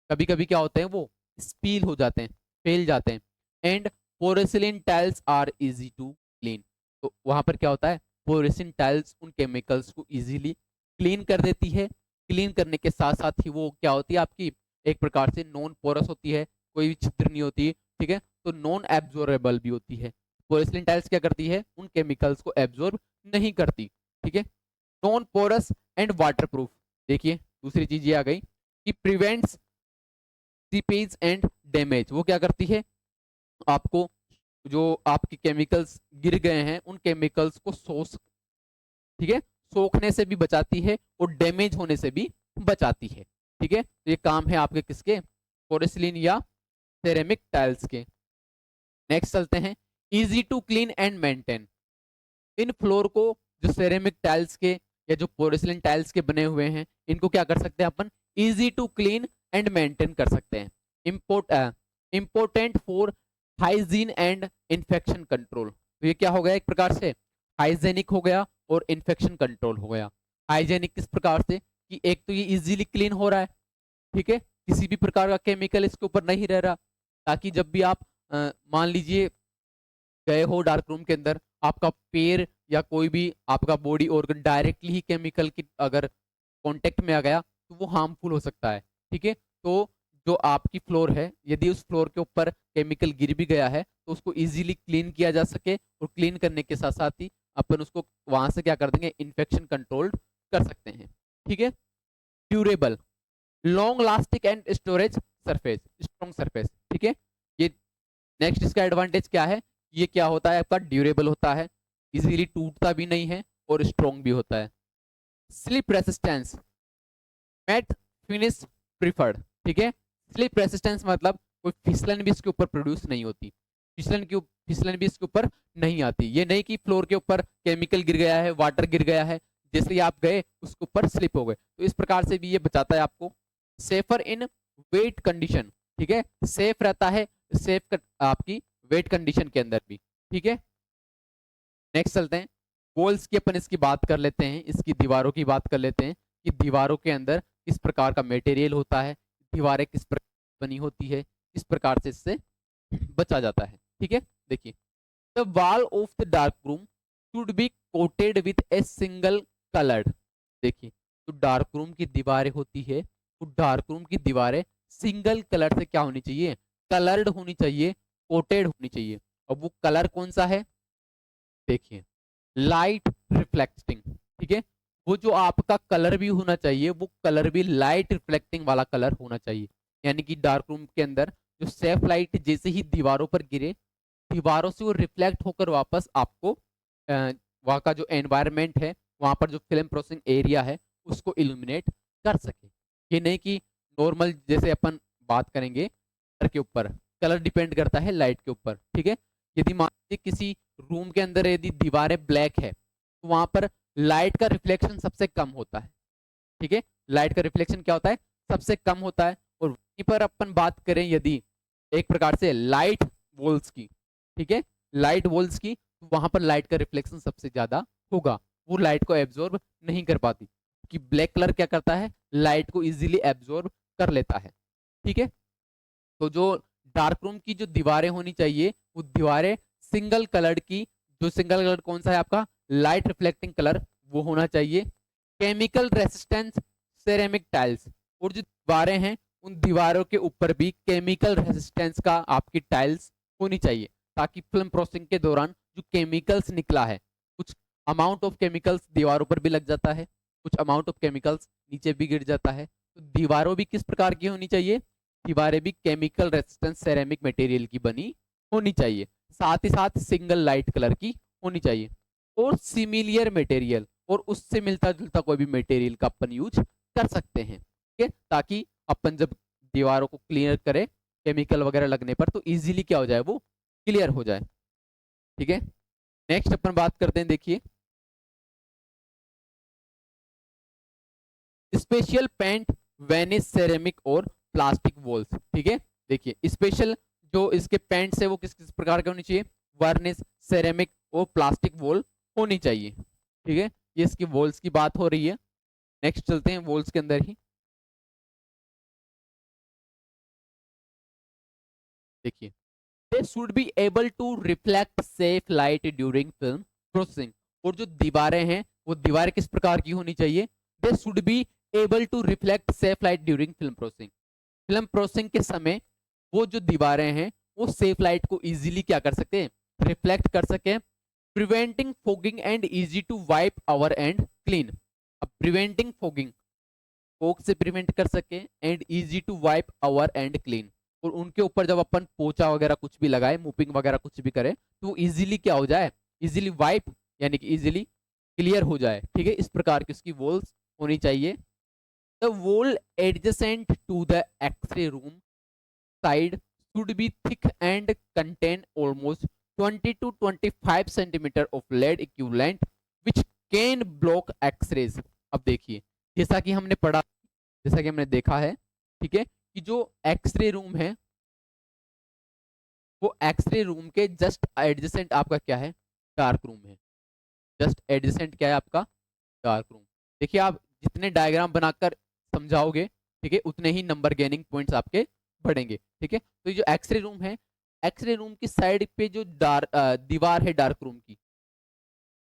कभी कभी क्या होते हैं, वो स्पील हो जाते हैं, फेल जाते हैं। And porcelain tiles are easy to clean, तो वहां पर क्या होता है, पोरेसिलिन टाइल्स उन केमिकल्स को इजीली क्लीन कर देती है। क्लीन करने के साथ साथ ही वो क्या होती है आपकी, एक प्रकार से नॉन पोरस होती है, कोई भी छिद्र नहीं होती। ठीक है, तो नॉन एब्जॉर्बेबल भी होती है। पोरेसिलिन टाइल्स क्या करती है, उन केमिकल्स को एब्जॉर्ब नहीं करती। ठीक है, नॉन पोरस एंड वाटरप्रूफ। देखिए दूसरी चीज ये आ गई कि प्रिवेंट्स सीपेज एंड डैमेज, वो क्या करती है, आपको जो आपके केमिकल्स गिर गए हैं उन केमिकल्स को सोख, ठीक है, सोखने से भी बचाती है और डैमेज होने से भी बचाती है। ठीक है, तो ये काम है आपके किसके, पोरेसिलिन या सेरेमिक टाइल्स के। नेक्स्ट चलते हैं, easy to clean and maintain. इन फ्लोर को जो सेरेमिक टाइल्स के या जो पोरेसिलिन टाइल्स के बने हुए हैं, इनको क्या कर सकते हैं अपन, easy to clean and maintain कर सकते हैं। Important for hygiene and infection control. तो ये क्या हो गया, एक प्रकार से हाइजेनिक हो गया और इन्फेक्शन कंट्रोल हो गया। हाइजेनिक किस प्रकार से कि एक तो ये इजीली क्लीन हो रहा है, ठीक है, किसी भी प्रकार का केमिकल इसके ऊपर नहीं रह रहा, ताकि जब भी आप मान लीजिए गए हो डार्क रूम के अंदर, आपका पैर या कोई भी आपका बॉडी ऑर्गन डायरेक्टली ही केमिकल की अगर कांटेक्ट में आ गया तो वो हार्मफुल हो सकता है। ठीक है, तो जो आपकी फ्लोर है, यदि उस फ्लोर के ऊपर केमिकल गिर भी गया है तो उसको इजीली क्लीन किया जा सके, और क्लीन करने के साथ साथ ही अपन उसको वहां से क्या कर देंगे, इन्फेक्शन कंट्रोल कर सकते हैं। ठीक है, durable, long lasting and storage surface, strong surface. ठीक है, ये नेक्स्ट इसका एडवांटेज क्या है, ये क्या होता है आपका, ड्यूरेबल होता है, इजीली टूटता भी नहीं है और स्ट्रॉन्ग भी होता है। Slip resistance, matte finish preferred. ठीक है, स्लिप रेसिस्टेंस मतलब कोई फिसलन भी इसके ऊपर प्रोड्यूस नहीं होती, फिसलन भी इसके ऊपर नहीं आती। ये नहीं कि फ्लोर के ऊपर केमिकल गिर गया है, वाटर गिर गया है, जैसे ही आप गए उसके ऊपर स्लिप हो गए, तो इस प्रकार से भी ये बचाता है आपको। सेफर इन वेट कंडीशन, ठीक है, सेफ रहता है, सेफ आपकी वेट कंडीशन के अंदर भी। ठीक है, नेक्स्ट चलते हैं, वॉल्स की अपन इसकी बात कर लेते हैं, इसकी दीवारों की बात कर लेते हैं कि दीवारों के अंदर किस प्रकार का मटेरियल होता है, दीवारें किस प्रकार बनी होती है, किस प्रकार से इससे बचा जाता है। ठीक है, देखिए, the wall of the dark room should B coated with a single coloured. देखिए, तो डार्क रूम की दीवारें होती है, तो डार्क रूम की दीवारें सिंगल कलर से क्या होनी चाहिए, कलर्ड होनी चाहिए, कोटेड होनी चाहिए। अब वो कलर कौन सा है, देखिए, लाइट रिफ्लेक्टिंग। ठीक है, वो जो आपका कलर भी होना चाहिए, वो कलर भी लाइट रिफ्लेक्टिंग वाला कलर होना चाहिए। यानी कि डार्क रूम के अंदर जो सेफ लाइट जैसे ही दीवारों पर गिरे, दीवारों से वो रिफ्लेक्ट होकर वापस आपको वहाँ का जो एनवायरनमेंट है, वहाँ पर जो फिल्म प्रोसेसिंग एरिया है, उसको इल्यूमिनेट कर सके। ये नहीं कि नॉर्मल जैसे अपन बात करेंगे कलर के ऊपर, कलर डिपेंड करता है लाइट के ऊपर। ठीक है, यदि मान लीजिए किसी रूम के अंदर यदि दीवारें ब्लैक है, तो वहां पर लाइट का रिफ्लेक्शन सबसे कम होता है। ठीक है, लाइट का रिफ्लेक्शन क्या होता है, सबसे कम होता है। और वहीं पर अपन बात करें यदि एक प्रकार से लाइट वॉल्स की, ठीक है, लाइट वॉल्स की, तो वहां पर लाइट का रिफ्लेक्शन सबसे ज्यादा होगा, वो लाइट को एब्जॉर्ब नहीं कर पाती, कि ब्लैक कलर क्या करता है, लाइट को इजीली एब्जॉर्ब कर लेता है। ठीक है, तो जो डार्क रूम की जो दीवारें होनी चाहिए, वो दीवारें सिंगल कलर की, जो सिंगल कलर कौन सा है आपका, लाइट रिफ्लेक्टिंग कलर, वो होना चाहिए। केमिकल रेसिस्टेंस सेरेमिक टाइल्स, और जो दीवारें हैं उन दीवारों के ऊपर भी केमिकल रेसिस्टेंस का आपकी टाइल्स होनी चाहिए, ताकि फिल्म प्रोसेसिंग के दौरान जो केमिकल्स निकला है, कुछ अमाउंट ऑफ केमिकल्स दीवारों पर भी लग जाता है, कुछ अमाउंट ऑफ केमिकल्स नीचे भी गिर जाता है, तो दीवारों भी किस प्रकार की होनी चाहिए, दीवारें भी केमिकल रेसिस्टेंस सेरेमिक मटेरियल की बनी होनी चाहिए, साथ ही साथ सिंगल लाइट कलर की होनी चाहिए, और सिमिलियर मटेरियल, और उससे मिलता जुलता कोई भी मटेरियल का अपन यूज कर सकते हैं। ठीक है, ताकि अपन जब दीवारों को क्लियर करें केमिकल वगैरह लगने पर, तो इजीली क्या हो जाए, वो क्लियर हो जाए। ठीक है, नेक्स्ट अपन बात करते हैं, देखिए, स्पेशल पेंट वेनिस सेरेमिक और प्लास्टिक वॉल्स। ठीक है, देखिए, स्पेशल जो इसके पेंट्स है वो किस किस प्रकार के होनी चाहिए, वर्निस, सेरेमिक और प्लास्टिक वॉल होनी चाहिए। ठीक है, ये इसकी वॉल्स की बात हो रही है। नेक्स्ट चलते हैं वॉल्स के अंदर ही, देखिए, they should be able to reflect safe light during film processing. और जो दीवारें हैं वो दीवारें किस प्रकार की होनी चाहिए, they should be able to reflect safe light during film processing. Film processing के समय वो जो दीवारें हैं वो सेफ लाइट को इजीली क्या कर सकते हैं, रिफ्लेक्ट कर सके, preventing fogging and easy to wipe over and clean. अब प्रिवेंटिंग फोगिंग, फोग से प्रिवेंट कर सके, and easy to wipe over and clean, और उनके ऊपर जब अपन पोछा वगैरह कुछ भी लगाए, मूपिंग वगैरह कुछ भी करे, तो वो इजीली क्या हो जाए, इजीली वाइप यानी कि इजीली क्लियर हो जाए। ठीक है, इस प्रकार की उसकी वॉल्स होनी चाहिए। The wall adjacent to the x-ray room side should be thick and contain almost 20 to 25 centimeter of lead equivalent which can block x-rays। अब देखिए, जैसा कि हमने पढ़ा, जैसा कि हमने देखा है, ठीक है, कि जो एक्सरे रूम है वो एक्सरे रूम के जस्ट एडजेसेंट आपका क्या है, डार्क रूम है। जस्ट एडजेसेंट क्या है आपका, डार्क रूम। देखिए, आप जितने डायग्राम बनाकर समझाओगे, ठीक है, उतने ही नंबर गेनिंग पॉइंट्स आपके बढ़ेंगे। ठीक है, तो ये जो एक्सरे रूम है, एक्सरे रूम की साइड पे जो दीवार है डार्क रूम की,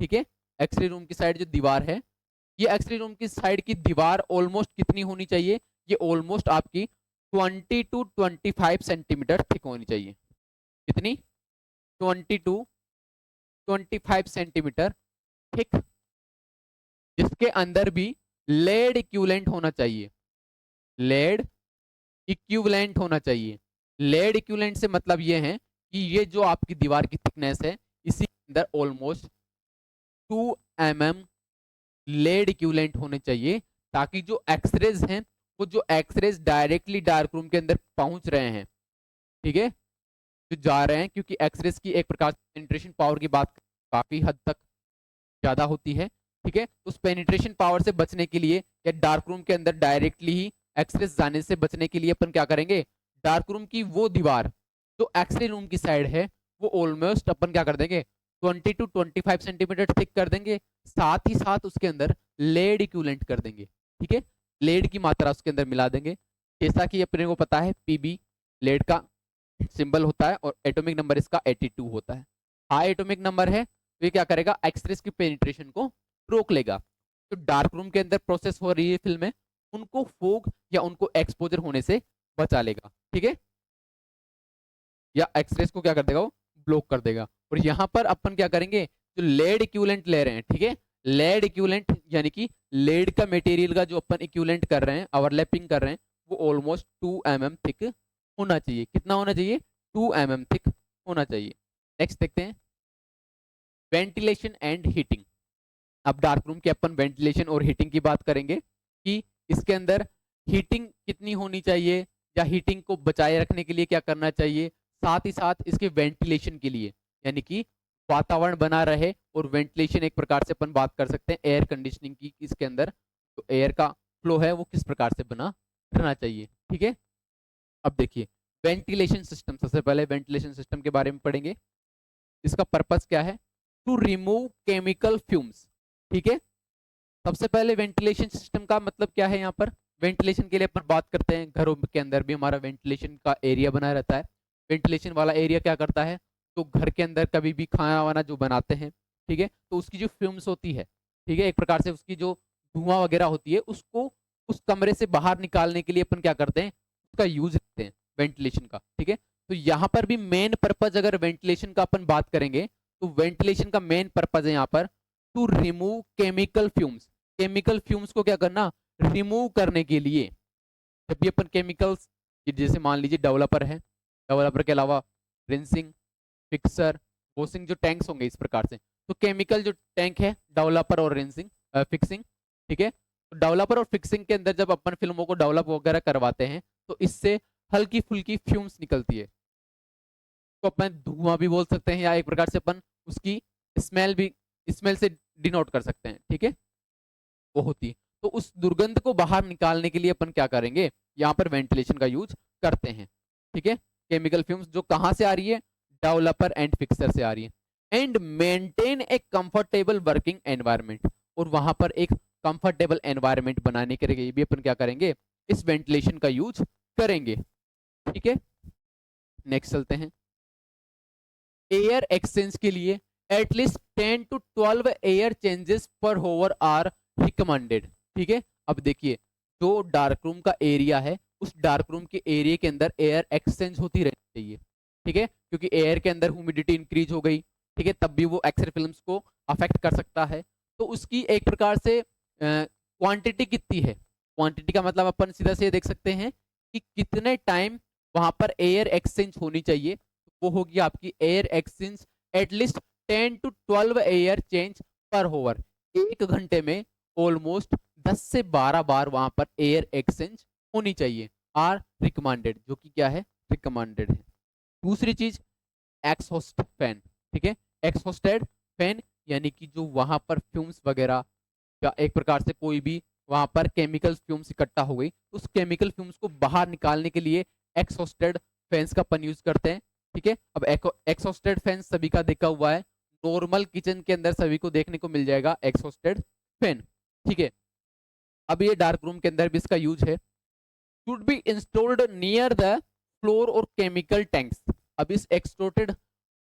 ठीक है, एक्सरे रूम की साइड जो दीवार है, ये एक्सरे रूम की साइड की दीवार ऑलमोस्ट कितनी होनी चाहिए, ये ऑलमोस्ट आपकी 20 टू 25 सेंटीमीटर थिक होनी चाहिए। कितनी, 20 टू 25 सेंटीमीटर थिक, जिसके अंदर भी लेड इक्विवेलेंट होना चाहिए। लेड इक्विवेलेंट होना चाहिए। लेड इक्विवेलेंट से मतलब ये है कि ये जो आपकी दीवार की थिकनेस है, इसी के अंदर ऑलमोस्ट 2 mm लेड इक्विवेलेंट होने चाहिए, ताकि जो एक्सरेज हैं वो जो एक्सरेज डायरेक्टली डार्क रूम के अंदर पहुंच रहे हैं, ठीक है, जो जा रहे हैं, क्योंकि एक्सरेज की एक प्रकार से पेनिट्रेशन पावर की बात काफी हद तक ज्यादा होती है। ठीक है, तो उस पेनिट्रेशन पावर से बचने के लिए या डार्क रूम के अंदर डायरेक्टली ही एक्सरेज जाने से बचने के लिए अपन क्या करेंगे, डार्क रूम की वो दीवार जो एक्सरे रूम की साइड है वो ऑलमोस्ट अपन क्या कर देंगे, 20 टू 25 सेंटीमीटर थिक कर देंगे। साथ ही साथ उसके अंदर लेड इक्विवेलेंट कर देंगे। ठीक है, लेड की मात्रा उसके अंदर मिला देंगे। जैसा कि अपने को पता है पीबी लेड का सिंबल होता है और एटॉमिक नंबर इसका 82 होता है। हाई एटॉमिक नंबर है तो ये क्या करेगा, एक्सरेज की पेनिट्रेशन को रोक लेगा। तो डार्क रूम के अंदर प्रोसेस हो रही है फिल्में, उनको फोग या उनको एक्सपोजर होने से बचा लेगा। ठीक है, या एक्सरेज को क्या कर देगा, वो ब्लॉक कर देगा। और यहां पर अपन क्या करेंगे, जो लेड इक्विवेलेंट ले रहे हैं, ठीक है, लेड इक्विवेलेंट यानी कि लेड का मटेरियल का जो अपन इक्विवेलेंट कर रहे हैं, ओवरलैपिंग कर रहे हैं, वो ऑलमोस्ट 2 mm थिक होना चाहिए। कितना होना चाहिए, 2 mm थिक होना चाहिए। नेक्स्ट देखते हैं, वेंटिलेशन एंड हीटिंग। अब डार्क रूम के अपन वेंटिलेशन और हीटिंग की बात करेंगे कि इसके अंदर हीटिंग कितनी होनी चाहिए, या हीटिंग को बचाए रखने के लिए क्या करना चाहिए, साथ ही साथ इसके वेंटिलेशन के लिए, यानी कि वातावरण बना रहे। और वेंटिलेशन एक प्रकार से अपन बात कर सकते हैं एयर कंडीशनिंग की, इसके अंदर जो एयर का फ्लो है वो किस प्रकार से बना रहना चाहिए। ठीक है, अब देखिए वेंटिलेशन सिस्टम, सबसे पहले वेंटिलेशन सिस्टम के बारे में पढ़ेंगे। इसका पर्पस क्या है, टू रिमूव केमिकल फ्यूम्स। ठीक है, सबसे पहले वेंटिलेशन सिस्टम का मतलब क्या है, यहाँ पर वेंटिलेशन के लिए अपन बात करते हैं, घरों के अंदर भी हमारा वेंटिलेशन का एरिया बना रहता है। वेंटिलेशन वाला एरिया क्या करता है, तो घर के अंदर कभी भी खाना वाना जो बनाते हैं, ठीक है, तो उसकी जो फ्यूम्स होती है, ठीक है, एक प्रकार से उसकी जो धुआं वगैरह होती है, उसको उस कमरे से बाहर निकालने के लिए अपन क्या करते हैं, उसका यूज करते हैं वेंटिलेशन का। ठीक है, तो यहाँ पर भी मेन पर्पज अगर वेंटिलेशन का अपन बात करेंगे, तो वेंटिलेशन का मेन पर्पज है यहाँ पर to remove chemical fumes. Chemical fumes को क्या करना, रिमूव करने के लिए। जब भी अपन केमिकल्स, जैसे मान लीजिए डेवलपर है, डेवलपर के अलावा रिंसिंग, फिक्सर, वॉशिंग जो टैंक्स होंगे इस प्रकार से, तो केमिकल जो टैंक है डेवलपर और रिंसिंग फिक्सिंग, ठीक है, तो डेवलपर और फिक्सिंग के अंदर जब अपन फिल्मों को डेवलप वगैरह करवाते हैं, तो इससे हल्की फुल्की फ्यूम्स निकलती है, तो अपन धुआं भी बोल सकते हैं, या एक प्रकार से अपन उसकी स्मेल भी, स्मेल से डिनोट कर सकते हैं। ठीक है, वो होती है, तो उस दुर्गंध को बाहर निकालने के लिए अपन क्या करेंगे, यहाँ पर वेंटिलेशन का यूज करते हैं। ठीक है, केमिकल फ्यूम्स जो कहाँ से आ रही है, डेवलपर एंड फिक्सर से आ रही है। And maintain A comfortable working environment, और वहां पर एक कंफर्टेबल एनवायरनमेंट बनाने के लिए भी अपन क्या करेंगे, इस वेंटिलेशन का यूज करेंगे। ठीक है, नेक्स्ट चलते हैं, एयर एक्सचेंज के लिए एटलीस्ट 10 टू 12 एयर चेंजेस पर होवर आर रिकमेंडेड। ठीक है, अब देखिए जो डार्क रूम का एरिया है, उस डार्क रूम के एरिया के अंदर एयर एक्सचेंज होती रहनी चाहिए। ठीक है, क्योंकि एयर के अंदर ह्यूमिडिटी इंक्रीज हो गई, ठीक है, तब भी वो एक्सरे फिल्म्स को अफेक्ट कर सकता है। तो उसकी एक प्रकार से क्वांटिटी कितनी है, क्वांटिटी का मतलब अपन सीधा से देख सकते हैं कि कितने टाइम वहां पर एयर एक्सचेंज होनी चाहिए, वो होगी आपकी air exchange at least 10 to 12 air change per hour. एक घंटे में ऑलमोस्ट 10 से 12 बार वहां पर एयर एक्सचेंज होनी चाहिए, आर रिकमेंडेड, जो कि क्या है, रिकमेंडेड है। दूसरी चीज एक्सहॉस्ट फैन, ठीक है, एक्सहॉस्टेड फैन यानी कि जो वहां पर फ्यूम्स वगैरह या एक प्रकार से कोई भी वहां पर केमिकल फ्यूम्स इकट्ठा हो गई, उस केमिकल फ्यूम्स को बाहर निकालने के लिए एक्सहॉस्टेड फैंस का अपन यूज करते हैं, ठीक है। अब एक्सहॉस्टेड फैन सभी का देखा हुआ है, नॉर्मल किचन के अंदर सभी को देखने को मिल जाएगा एक्सहॉस्टेड फैन, ठीक है। अब ये डार्क रूम के अंदर भी इसका यूज है। Should be installed near the floor और केमिकल टैंक्स। अब इस एक्सट्रोटेड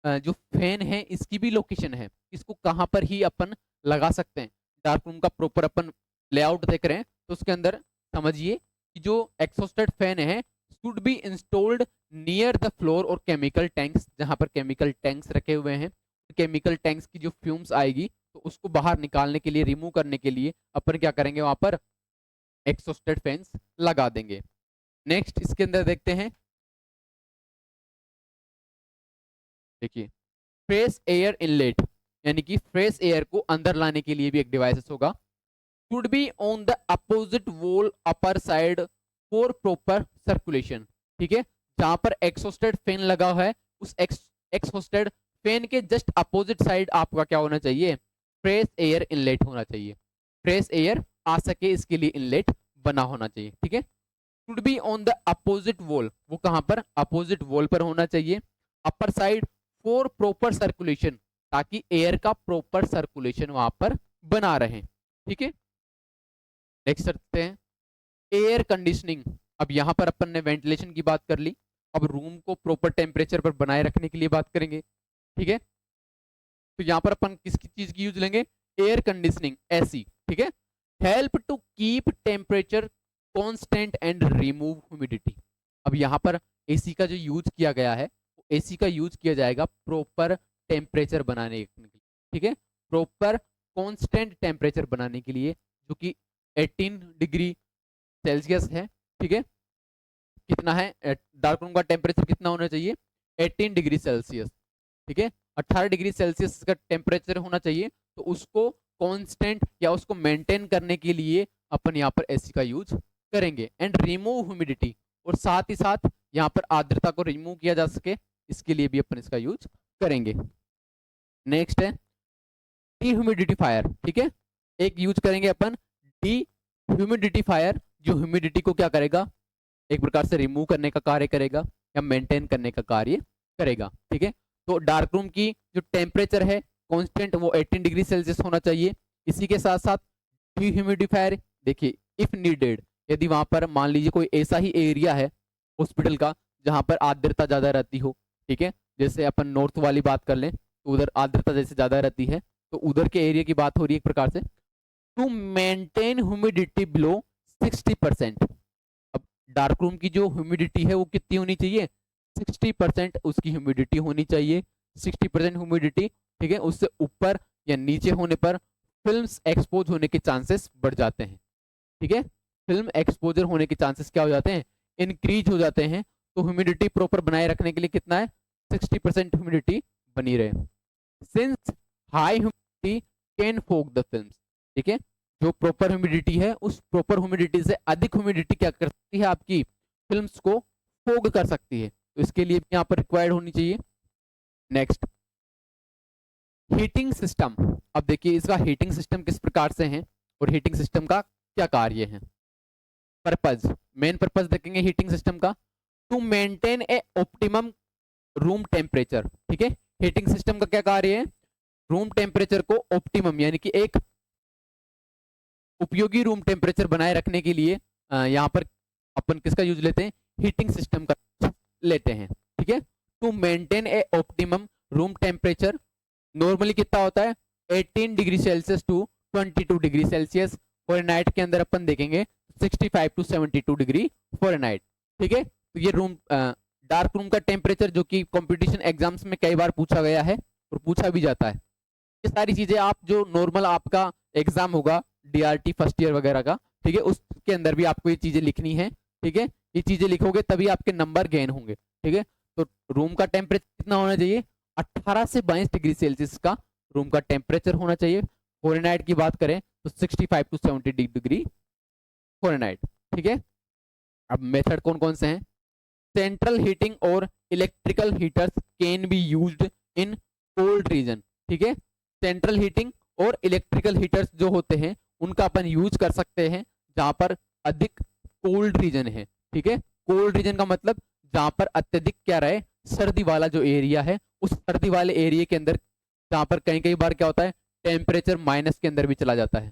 जो फैन है इसकी भी लोकेशन है, इसको कहां पर ही अपन लगा सकते हैं। डार्क रूम का प्रॉपर अपन लेआउट देख रहे हैं तो उसके अंदर समझिए कि जो एक्सहॉस्टेड फैन है should be installed near the floor और केमिकल टैंक्स, जहां पर केमिकल टैंक्स रखे हुए हैं, केमिकल टैंक्स की जो फ्यूम्स आएगी तो उसको बाहर निकालने के लिए, रिमूव करने के लिए अपन क्या करेंगे, वहां पर एक्सहॉस्टेड फैंस लगा देंगे। नेक्स्ट इसके अंदर देखते हैं, देखिए फ्रेश एयर इनलेट, यानी कि फ्रेश एयर को अंदर लाने के लिए भी एक डिवाइस होगा। Should be on the opposite wall upper side for proper circulation, ठीक है। जहां पर एक्सहॉस्टेड फैन लगा हुआ है उस एक्सहॉस्टेड फैन के जस्ट अपोजिट साइड आपका क्या होना चाहिए, फ्रेश एयर इनलेट होना चाहिए। फ्रेश एयर आ सके इसके लिए इनलेट बना होना चाहिए, ठीक है। Should be on the opposite wall, वो कहां पर, अपोजिट वॉल पर होना चाहिए। Upper side for proper circulation, ताकि एयर का प्रॉपर सर्कुलेशन वहां पर बना रहे, ठीक है। नेक्स्ट करते हैं एयर कंडीशनिंग। अब यहां पर अपन ने वेंटिलेशन की बात कर ली, अब रूम को प्रॉपर टेम्परेचर पर बनाए रखने के लिए बात करेंगे, ठीक है। तो यहां पर अपन किसकी चीज की यूज लेंगे, एयर कंडीशनिंग, एसी, ठीक है। Help to keep temperature constant and remove humidity. अब यहाँ पर एसी का जो यूज किया गया है, एसी का यूज किया जाएगा प्रॉपर टेम्परेचर बनाने के लिए, ठीक है, प्रॉपर कांस्टेंट टेम्परेचर बनाने के लिए, जो कि 18 डिग्री सेल्सियस है, ठीक है। कितना है डार्क रूम का टेम्परेचर, कितना होना चाहिए, 18 डिग्री सेल्सियस, ठीक है। 18 डिग्री सेल्सियस का टेम्परेचर होना चाहिए, तो उसको कांस्टेंट या उसको मेंटेन करने के लिए अपन यहाँ पर एसी का यूज करेंगे। एंड रिमूव ह्यूमिडिटी, और साथ ही साथ यहाँ पर आर्द्रता को रिमूव किया जा सके, इसके लिए भी अपन इसका यूज करेंगे। नेक्स्ट है डीह्यूमिडिफायर, ठीक है। एक यूज करेंगे अपन डीह्यूमिडिफायर, जो ह्यूमिडिटी को क्या करेगा, एक प्रकार से रिमूव करने का कार्य करेगा या मेंटेन करने का कार्य करेगा, ठीक है। तो डार्क रूम की जो टेम्परेचर है कांस्टेंट वो 18 डिग्री सेल्सियस होना चाहिए। इसी के साथ साथ डीह्यूमिडिफायर, देखिए इफ नीडेड, यदि वहां पर मान लीजिए कोई ऐसा ही एरिया है हॉस्पिटल का जहां पर आर्द्रता ज्यादा रहती हो, ठीक है, जैसे अपन नॉर्थ वाली बात कर लें तो उधर आर्द्रता जैसे ज्यादा रहती है, तो उधर के एरिया की बात हो रही है एक प्रकार से, टू मेंटेन ह्यूमिडिटी बिलो 60%। अब डार्क रूम की जो ह्यूमिडिटी है वो कितनी होनी चाहिए, 60% उसकी ह्यूमिडिटी होनी चाहिए। 60% ह्यूमिडिटी, ठीक है, उससे ऊपर या नीचे होने पर फिल्म्स एक्सपोज होने के चांसेस बढ़ जाते हैं, ठीक है। फिल्म एक्सपोजर होने के चांसेस क्या हो जाते हैं, इंक्रीज हो जाते हैं। तो ह्यूमिडिटी प्रॉपर बनाए रखने के लिए कितना है, 60% ह्यूमिडिटी बनी रहे। Since high humidity can fog the films, ठीक है, जो प्रॉपर ह्यूमिडिटी है उस प्रॉपर ह्यूमिडिटी से अधिक ह्यूमिडिटी क्या कर सकती है, आपकी फिल्म्स को फोग कर सकती है, तो इसके लिए यहाँ पर रिक्वायर्ड होनी चाहिए। Next heating system. अब देखिए इसका हीटिंग सिस्टम किस प्रकार से है और हीटिंग सिस्टम का क्या कार्य है। पर्पज, मेन पर्पज देखेंगे हीटिंग सिस्टम का, to maintain a optimum room temperature, ठीक है। हीटिंग सिस्टम का क्या कार्य है, रूम टेम्परेचर को ऑप्टिमम यानी कि एक उपयोगी रूम टेम्परेचर बनाए रखने के लिए यहाँ पर अपन किसका यूज लेते हैं, हीटिंग सिस्टम का लेते हैं, ठीक है। To maintain a optimum room temperature, normally कितना होता है 18 degree Celsius to 22 degree Celsius, Fahrenheit के अंदर अपन देखेंगे 65 टू 72 डिग्री फ़ारेनहाइट, ठीक है। तो ये रूम डार्क रूम का टेम्परेचर जो कि कंपटीशन एग्जाम्स में कई बार पूछा गया है और पूछा भी जाता है। ये सारी चीजें आप जो नॉर्मल आपका एग्जाम होगा डीआरटी फर्स्ट ईयर वगैरह का, ठीक है, उसके अंदर भी आपको ये चीजें लिखनी है, ठीक है। ये चीजें लिखोगे तभी आपके नंबर गेन होंगे, ठीक है। तो रूम का टेम्परेचर कितना होना चाहिए, 18 से 22 डिग्री सेल्सियस का रूम का टेम्परेचर होना चाहिए। फ़ारेनहाइट की बात करें तो 65 टू 70 डिग्री फ़ारेनहाइट। ठीक है, अब मेथड कौन कौन से हैं? सेंट्रल हीटिंग और electrical heaters can be used in cold region. ठीक है, सेंट्रल हीटिंग और इलेक्ट्रिकल हीटर्स जो होते हैं उनका अपन यूज कर सकते हैं जहां पर अधिक कोल्ड रीजन है। ठीक है, कोल्ड रीजन का मतलब जहां पर अत्यधिक क्या रहे, सर्दी वाला जो एरिया है, उस सर्दी वाले एरिया के अंदर जहां पर कई कई बार क्या होता है, टेम्परेचर माइनस के अंदर भी चला जाता है।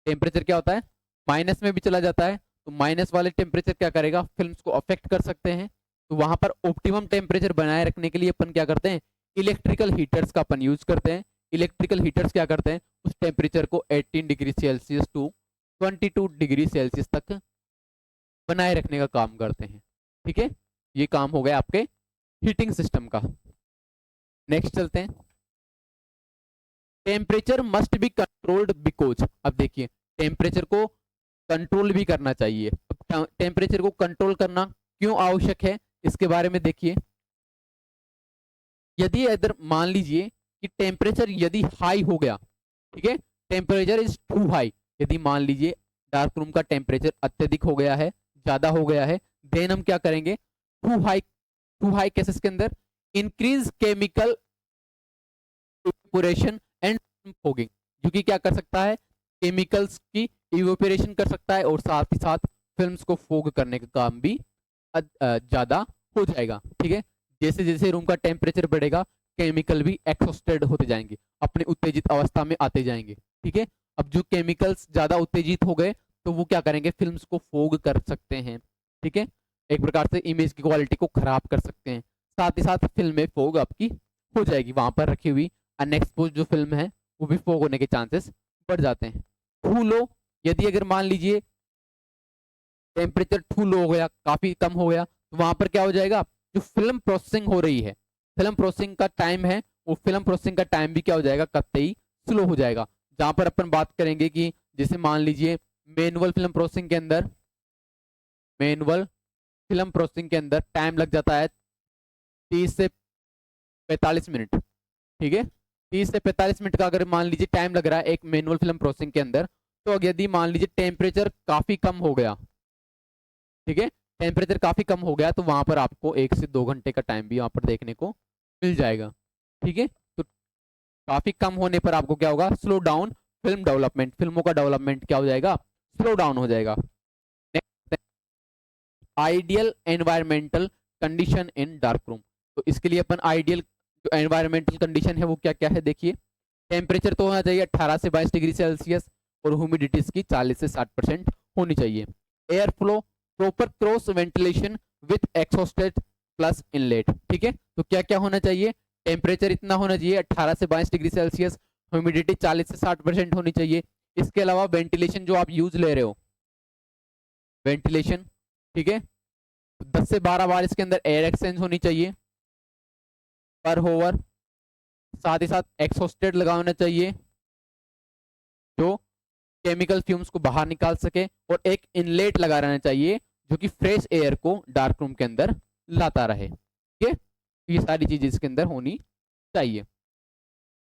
टेम्परेचर क्या होता है, माइनस में भी चला जाता है। तो माइनस वाले टेम्परेचर क्या करेगा, फिल्म्स को अफेक्ट कर सकते हैं। तो वहां पर ऑप्टिमम टेम्परेचर बनाए रखने के लिए अपन क्या करते हैं, इलेक्ट्रिकल हीटर्स का अपन यूज करते हैं। इलेक्ट्रिकल हीटर्स क्या करते हैं, उस टेम्परेचर को 18 degree Celsius to 22 degree Celsius तक बनाए रखने का काम करते हैं। ठीक है, ये काम हो गया आपके हीटिंग सिस्टम का। नेक्स्ट चलते हैं, temperature must be controlled because. अब देखिए, टेम्परेचर को कंट्रोल भी करना चाहिए। अब टेम्परेचर को कंट्रोल करना क्यों आवश्यक है, इसके बारे में देखिए। यदि इधर मान लीजिए कि टेम्परेचर यदि हाई हो गया, ठीक है, टेम्परेचर इज टू हाई, यदि मान लीजिए डार्क रूम का टेम्परेचर अत्यधिक हो गया है, ज्यादा हो गया है, देन हम क्या करेंगे, टू हाई केसेस के अंदर increase chemical evaporation and fogging, जो कि क्या कर सकता है, केमिकल्स की इवेपोरेशन कर सकता है और साथ ही साथ फिल्म्स को फोग करने का काम भी ज्यादा हो जाएगा। ठीक है, जैसे जैसे रूम का टेम्परेचर बढ़ेगा, केमिकल भी एक्सॉस्टेड होते जाएंगे, अपने उत्तेजित अवस्था में आते जाएंगे। ठीक है, अब जो केमिकल्स ज्यादा उत्तेजित हो गए तो वो क्या करेंगे, फिल्म्स को फोग कर सकते हैं। ठीक है, एक प्रकार से इमेज की क्वालिटी को खराब कर सकते हैं। साथ ही साथ फिल्म में फोग आपकी हो जाएगी, वहां पर रखी हुई अनएक्सपोज जो फिल्म है वो भी फोग होने के चांसेस बढ़ जाते हैं। टू लो, यदि अगर मान लीजिए टेम्परेचर टू लो हो गया, काफी कम हो गया, तो वहां पर क्या हो जाएगा, जो फिल्म प्रोसेसिंग हो रही है, फिल्म प्रोसेसिंग का टाइम है, वो फिल्म प्रोसेसिंग का टाइम भी क्या हो जाएगा, कतई स्लो हो जाएगा। जहां पर अपन बात करेंगे कि जैसे मान लीजिए मैनुअल फिल्म प्रोसेसिंग के अंदर, मैनुअल फिल्म प्रोसेसिंग के अंदर टाइम लग जाता है 30 से 45 मिनट। ठीक है, 30 से 45 मिनट का अगर मान लीजिए टाइम लग रहा है एक मैनुअल फिल्म प्रोसेसिंग के अंदर, तो अगर यदि मान लीजिए टेम्परेचर काफी कम हो गया, ठीक है, टेम्परेचर काफी कम हो गया, तो वहां पर आपको 1 से 2 घंटे का टाइम भी वहां पर देखने को मिल जाएगा। ठीक है, तो काफी कम होने पर आपको क्या होगा, स्लो डाउन फिल्म डेवलपमेंट, फिल्मों का डेवलपमेंट क्या हो जाएगा, स्लो डाउन हो जाएगा। Ideal environmental condition in dark room, तो इसके लिए अपन आइडियल जो एनवायरमेंटल कंडीशन है वो क्या क्या है, देखिए। टेम्परेचर तो होना चाहिए 18 से 22 डिग्री सेल्सियस और ह्यूमिडिटी की 40 से 60% होनी चाहिए। Air flow proper cross ventilation with exhausted plus inlet. ठीक है, तो क्या क्या होना चाहिए, टेम्परेचर इतना होना चाहिए 18 से 22 डिग्री सेल्सियस, ह्यूमिडिटी 40 से 60% होनी चाहिए। इसके अलावा वेंटिलेशन जो आप यूज ले रहे हो, वेंटिलेशन, ठीक है, 10 से 12 बार इसके अंदर एयर एक्सचेंज होनी चाहिए पर होवर। साथ ही साथ एक्सॉस्टेड लगाना चाहिए जो केमिकल फ्यूम्स को बाहर निकाल सके, और एक इनलेट लगा रहना चाहिए जो कि फ्रेश एयर को डार्क रूम के अंदर लाता रहे। ठीक है, ये सारी चीजें इसके अंदर होनी चाहिए।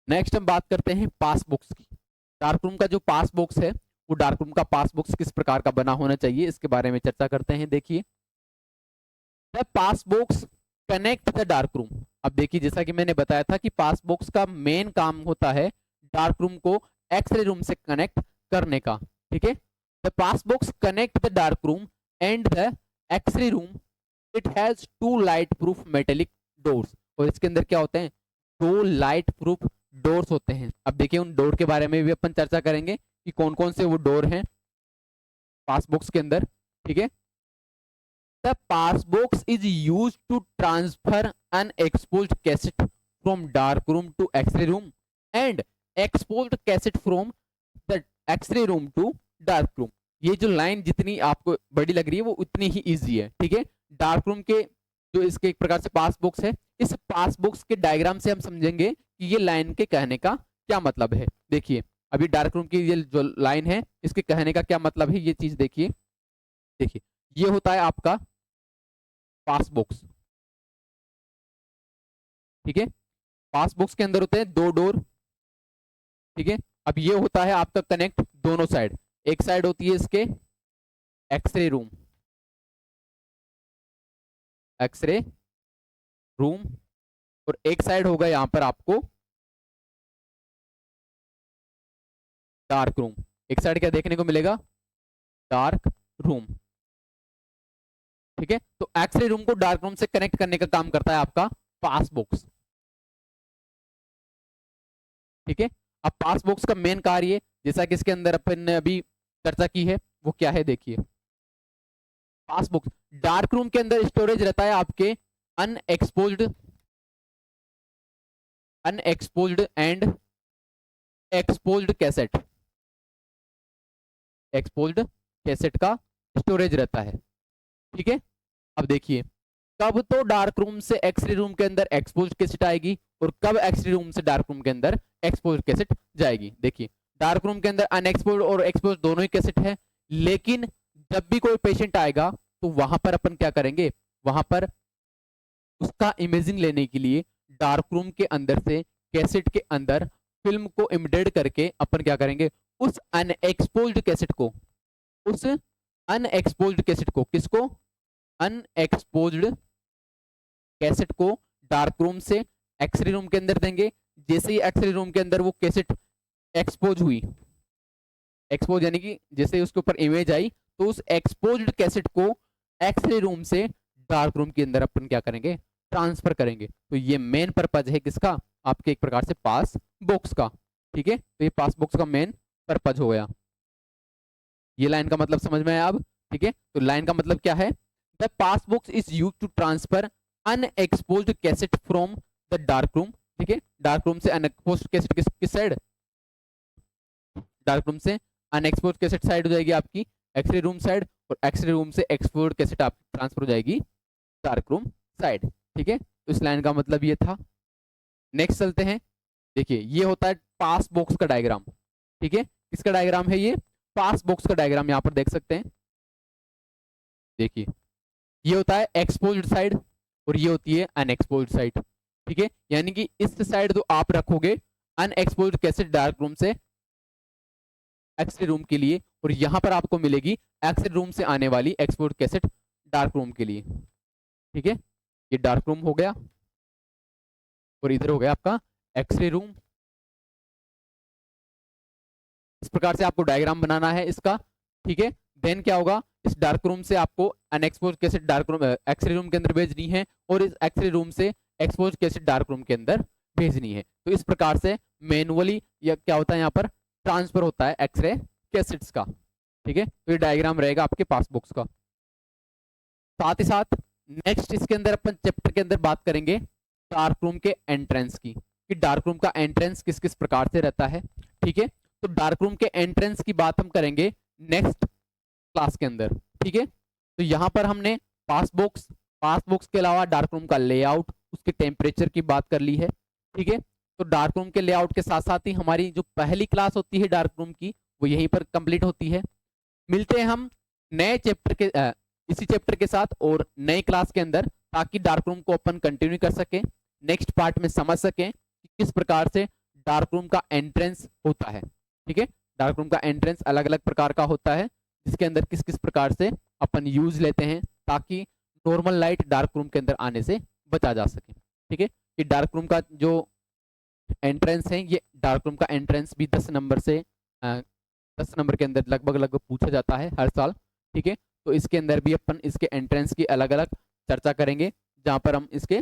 नेक्स्ट हम बात करते हैं पास बॉक्स की। डार्क रूम का जो पास बॉक्स है, वो डार्क रूम का पास बॉक्स किस प्रकार का बना होना चाहिए, इसके बारे में चर्चा करते हैं। देखिए, the pass box connect the dark room. अब देखिए, जैसा कि मैंने बताया था कि पास बॉक्स का मेन काम होता है डार्क रूम को एक्सरे रूम से कनेक्ट करने का। ठीक है, the pass box connect the dark room and the x-ray room. It has 2 light proof metallic doors, और इसके अंदर क्या होते हैं, 2 लाइट प्रूफ डोर्स होते हैं। अब देखिए, उन डोर के बारे में भी अपन चर्चा करेंगे कि कौन कौन से वो डोर हैं पास बॉक्स के अंदर। ठीक है, the pass box is used to transfer unexposed cassette from dark room to x-ray room and exposed cassette from the x-ray room to dark room। ये जो लाइन जितनी आपको बड़ी लग रही है वो उतनी ही इजी है। ठीक है, डार्क रूम के जो इसके एक प्रकार से पास बॉक्स है, इस पास बॉक्स के डायग्राम से हम समझेंगे कि ये लाइन के कहने का क्या मतलब है। देखिए, अभी डार्क रूम की ये जो लाइन है इसके कहने का क्या मतलब है, ये चीज देखिए। देखिए, ये होता है आपका पास बॉक्स। ठीक है, पास बॉक्स के अंदर होते हैं 2 डोर। ठीक है, अब ये होता है आपका कनेक्ट दोनों साइड, एक साइड होती है इसके एक्सरे रूम, एक्सरे रूम, और एक साइड होगा यहां पर आपको डार्क रूम। एक साइड क्या देखने को मिलेगा, डार्क रूम। ठीक है, तो एक्सरे रूम को डार्क रूम से कनेक्ट करने का काम करता है आपका पास बॉक्स। ठीक है, अब पास बॉक्स का मेन कार्य, जैसा कि इसके अंदर अपन ने अभी चर्चा की है, वो क्या है देखिए। पास बॉक्स डार्क रूम के अंदर स्टोरेज रहता है आपके unexposed and exposed cassette, exposed cassette का स्टोरेज रहता है। ठीक है, अब देखिए कब तो डार्क रूम से एक्सरे रूम के अंदर एक्सपोज्ड कैसेट आएगी और कब एक्सरे रूम से डार्क रूम के अंदर एक्सपोज्ड कैसेट जाएगी। देखिए डार्क रूम के अंदर अनएक्सपोज्ड और एक्सपोज्ड दोनों ही कैसेट है, लेकिन जब भी कोई पेशेंट आएगा तो वहां पर अपन क्या करेंगे, वहां पर उसका इमेजिंग लेने के लिए डार्क रूम के अंदर से कैसेट के अंदर फिल्म को इम्बेड करके अपन क्या करेंगे, उस अनएक्सपोज्ड कैसेट को, उस अनएक्सपोज्ड कैसेट को, किसको, अनएक्सपोज्ड कैसेट को डार्क रूम से एक्सरे रूम के अंदर देंगे। जैसे ही एक्सरे रूम के अंदर वो कैसेट एक्सपोज हुई, एक्सपोज यानी कि जैसे उसके ऊपर इमेज आई, तो उस एक्सपोज्ड कैसेट को एक्सरे रूम से डार्क रूम के अंदर अपन क्या करेंगे, ट्रांसफर करेंगे। तो ये मेन पर्पज है किसका, आपके एक प्रकार से पास बॉक्स का। ठीक है, तो ये पास बॉक्स का मेन पर्पज हो गया। ये लाइन का मतलब समझ में आया अब। ठीक है, तो लाइन का मतलब क्या है, the pass box is use to transfer unexposed cassette from the dark room. ठीक है, डार्क रूम से अनएक्सपोज्ड कैसेट किस साइड, डार्क रूम से अनएक्सपोज्ड कैसेट साइड हो जाएगी आपकी एक्सरे रूम साइड, और एक्सरे रूम से एक्सपोज्ड कैसेट आपकी ट्रांसफर हो जाएगी डार्क रूम साइड। ठीक है, तो इस लाइन का मतलब ये था। नेक्स्ट चलते हैं, देखिए ये होता है पास बॉक्स का डायग्राम। ठीक है, किसका डायग्राम है ये, पास बॉक्स का डायग्राम, यहां पर देख सकते हैं। देखिए ये होता है एक्सपोज्ड साइड और ये होती है अनएक्सपोज्ड साइड। ठीक है, यानी कि इस साइड तो आप रखोगे अनएक्सपोज्ड कैसेट डार्क रूम से एक्सरे रूम के लिए, और यहां पर आपको मिलेगी एक्सरे रूम से आने वाली एक्सपोज्ड कैसेट डार्क रूम के लिए। ठीक है, ये डार्क रूम हो गया और इधर हो गया आपका एक्सरे रूम। इस प्रकार से आपको डायग्राम बनाना है इसका। ठीक है, देन क्या होगा, इस डार्क रूम से आपको unexposed cassette dark room x-ray room के अंदर भेजनी है, और इस एक्सरे रूम से एक्सपोज्ड कैसेट डार्क रूम के अंदर भेजनी है। तो इस प्रकार से मैनुअली या क्या होता है, यहाँ पर ट्रांसफर होता है एक्सरे कैसेट्स का। ठीक है, तो ये डायग्राम रहेगा आपके पास बॉक्स का। साथ ही साथ नेक्स्ट इसके अंदर अपन चैप्टर के अंदर बात करेंगे डार्क रूम के एंट्रेंस की, कि डार्क रूम का एंट्रेंस किस किस प्रकार से रहता है। ठीक है, तो डार्क रूम के एंट्रेंस की बात हम करेंगे नेक्स्ट क्लास के अंदर। ठीक है, तो यहां पर हमने पास बॉक्स के अलावा डार्क रूम का लेआउट, उसके टेम्परेचर की बात कर ली है। ठीक है, तो डार्क रूम के लेआउट के साथ साथ ही हमारी जो पहली क्लास होती है डार्क रूम की, वो यहीं पर कंप्लीट होती है। मिलते हैं हम नए चैप्टर के इसी चैप्टर के साथ और नए क्लास के अंदर, ताकि डार्क रूम को अपन कंटिन्यू कर सकें, नेक्स्ट पार्ट में समझ सकें कि किस प्रकार से डार्क रूम का एंट्रेंस होता है। ठीक है, डार्क रूम का एंट्रेंस अलग अलग प्रकार का होता है, जिसके अंदर किस किस प्रकार से अपन यूज लेते हैं, ताकि नॉर्मल लाइट डार्क रूम के अंदर आने से बचा जा सके। ठीक है, कि डार्क रूम का जो एंट्रेंस है, ये डार्क रूम का एंट्रेंस भी 10 नंबर से 10 नंबर के अंदर लगभग पूछा जाता है हर साल। ठीक है, तो इसके अंदर भी अपन इसके एंट्रेंस की अलग अलग चर्चा करेंगे, जहां पर हम इसके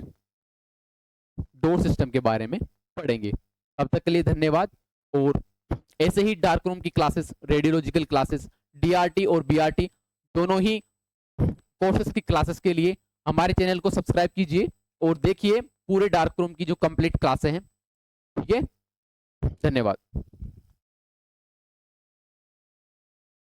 डोर सिस्टम के बारे में पढ़ेंगे। अब तक के लिए धन्यवाद, और ऐसे ही डार्क रूम की क्लासेस, रेडियोलॉजिकल क्लासेस, डीआरटी और बीआरटी दोनों ही कोर्सेज की क्लासेस के लिए हमारे चैनल को सब्सक्राइब कीजिए और देखिए पूरे डार्क रूम की जो कंप्लीट क्लासें हैं। ठीक है, धन्यवाद।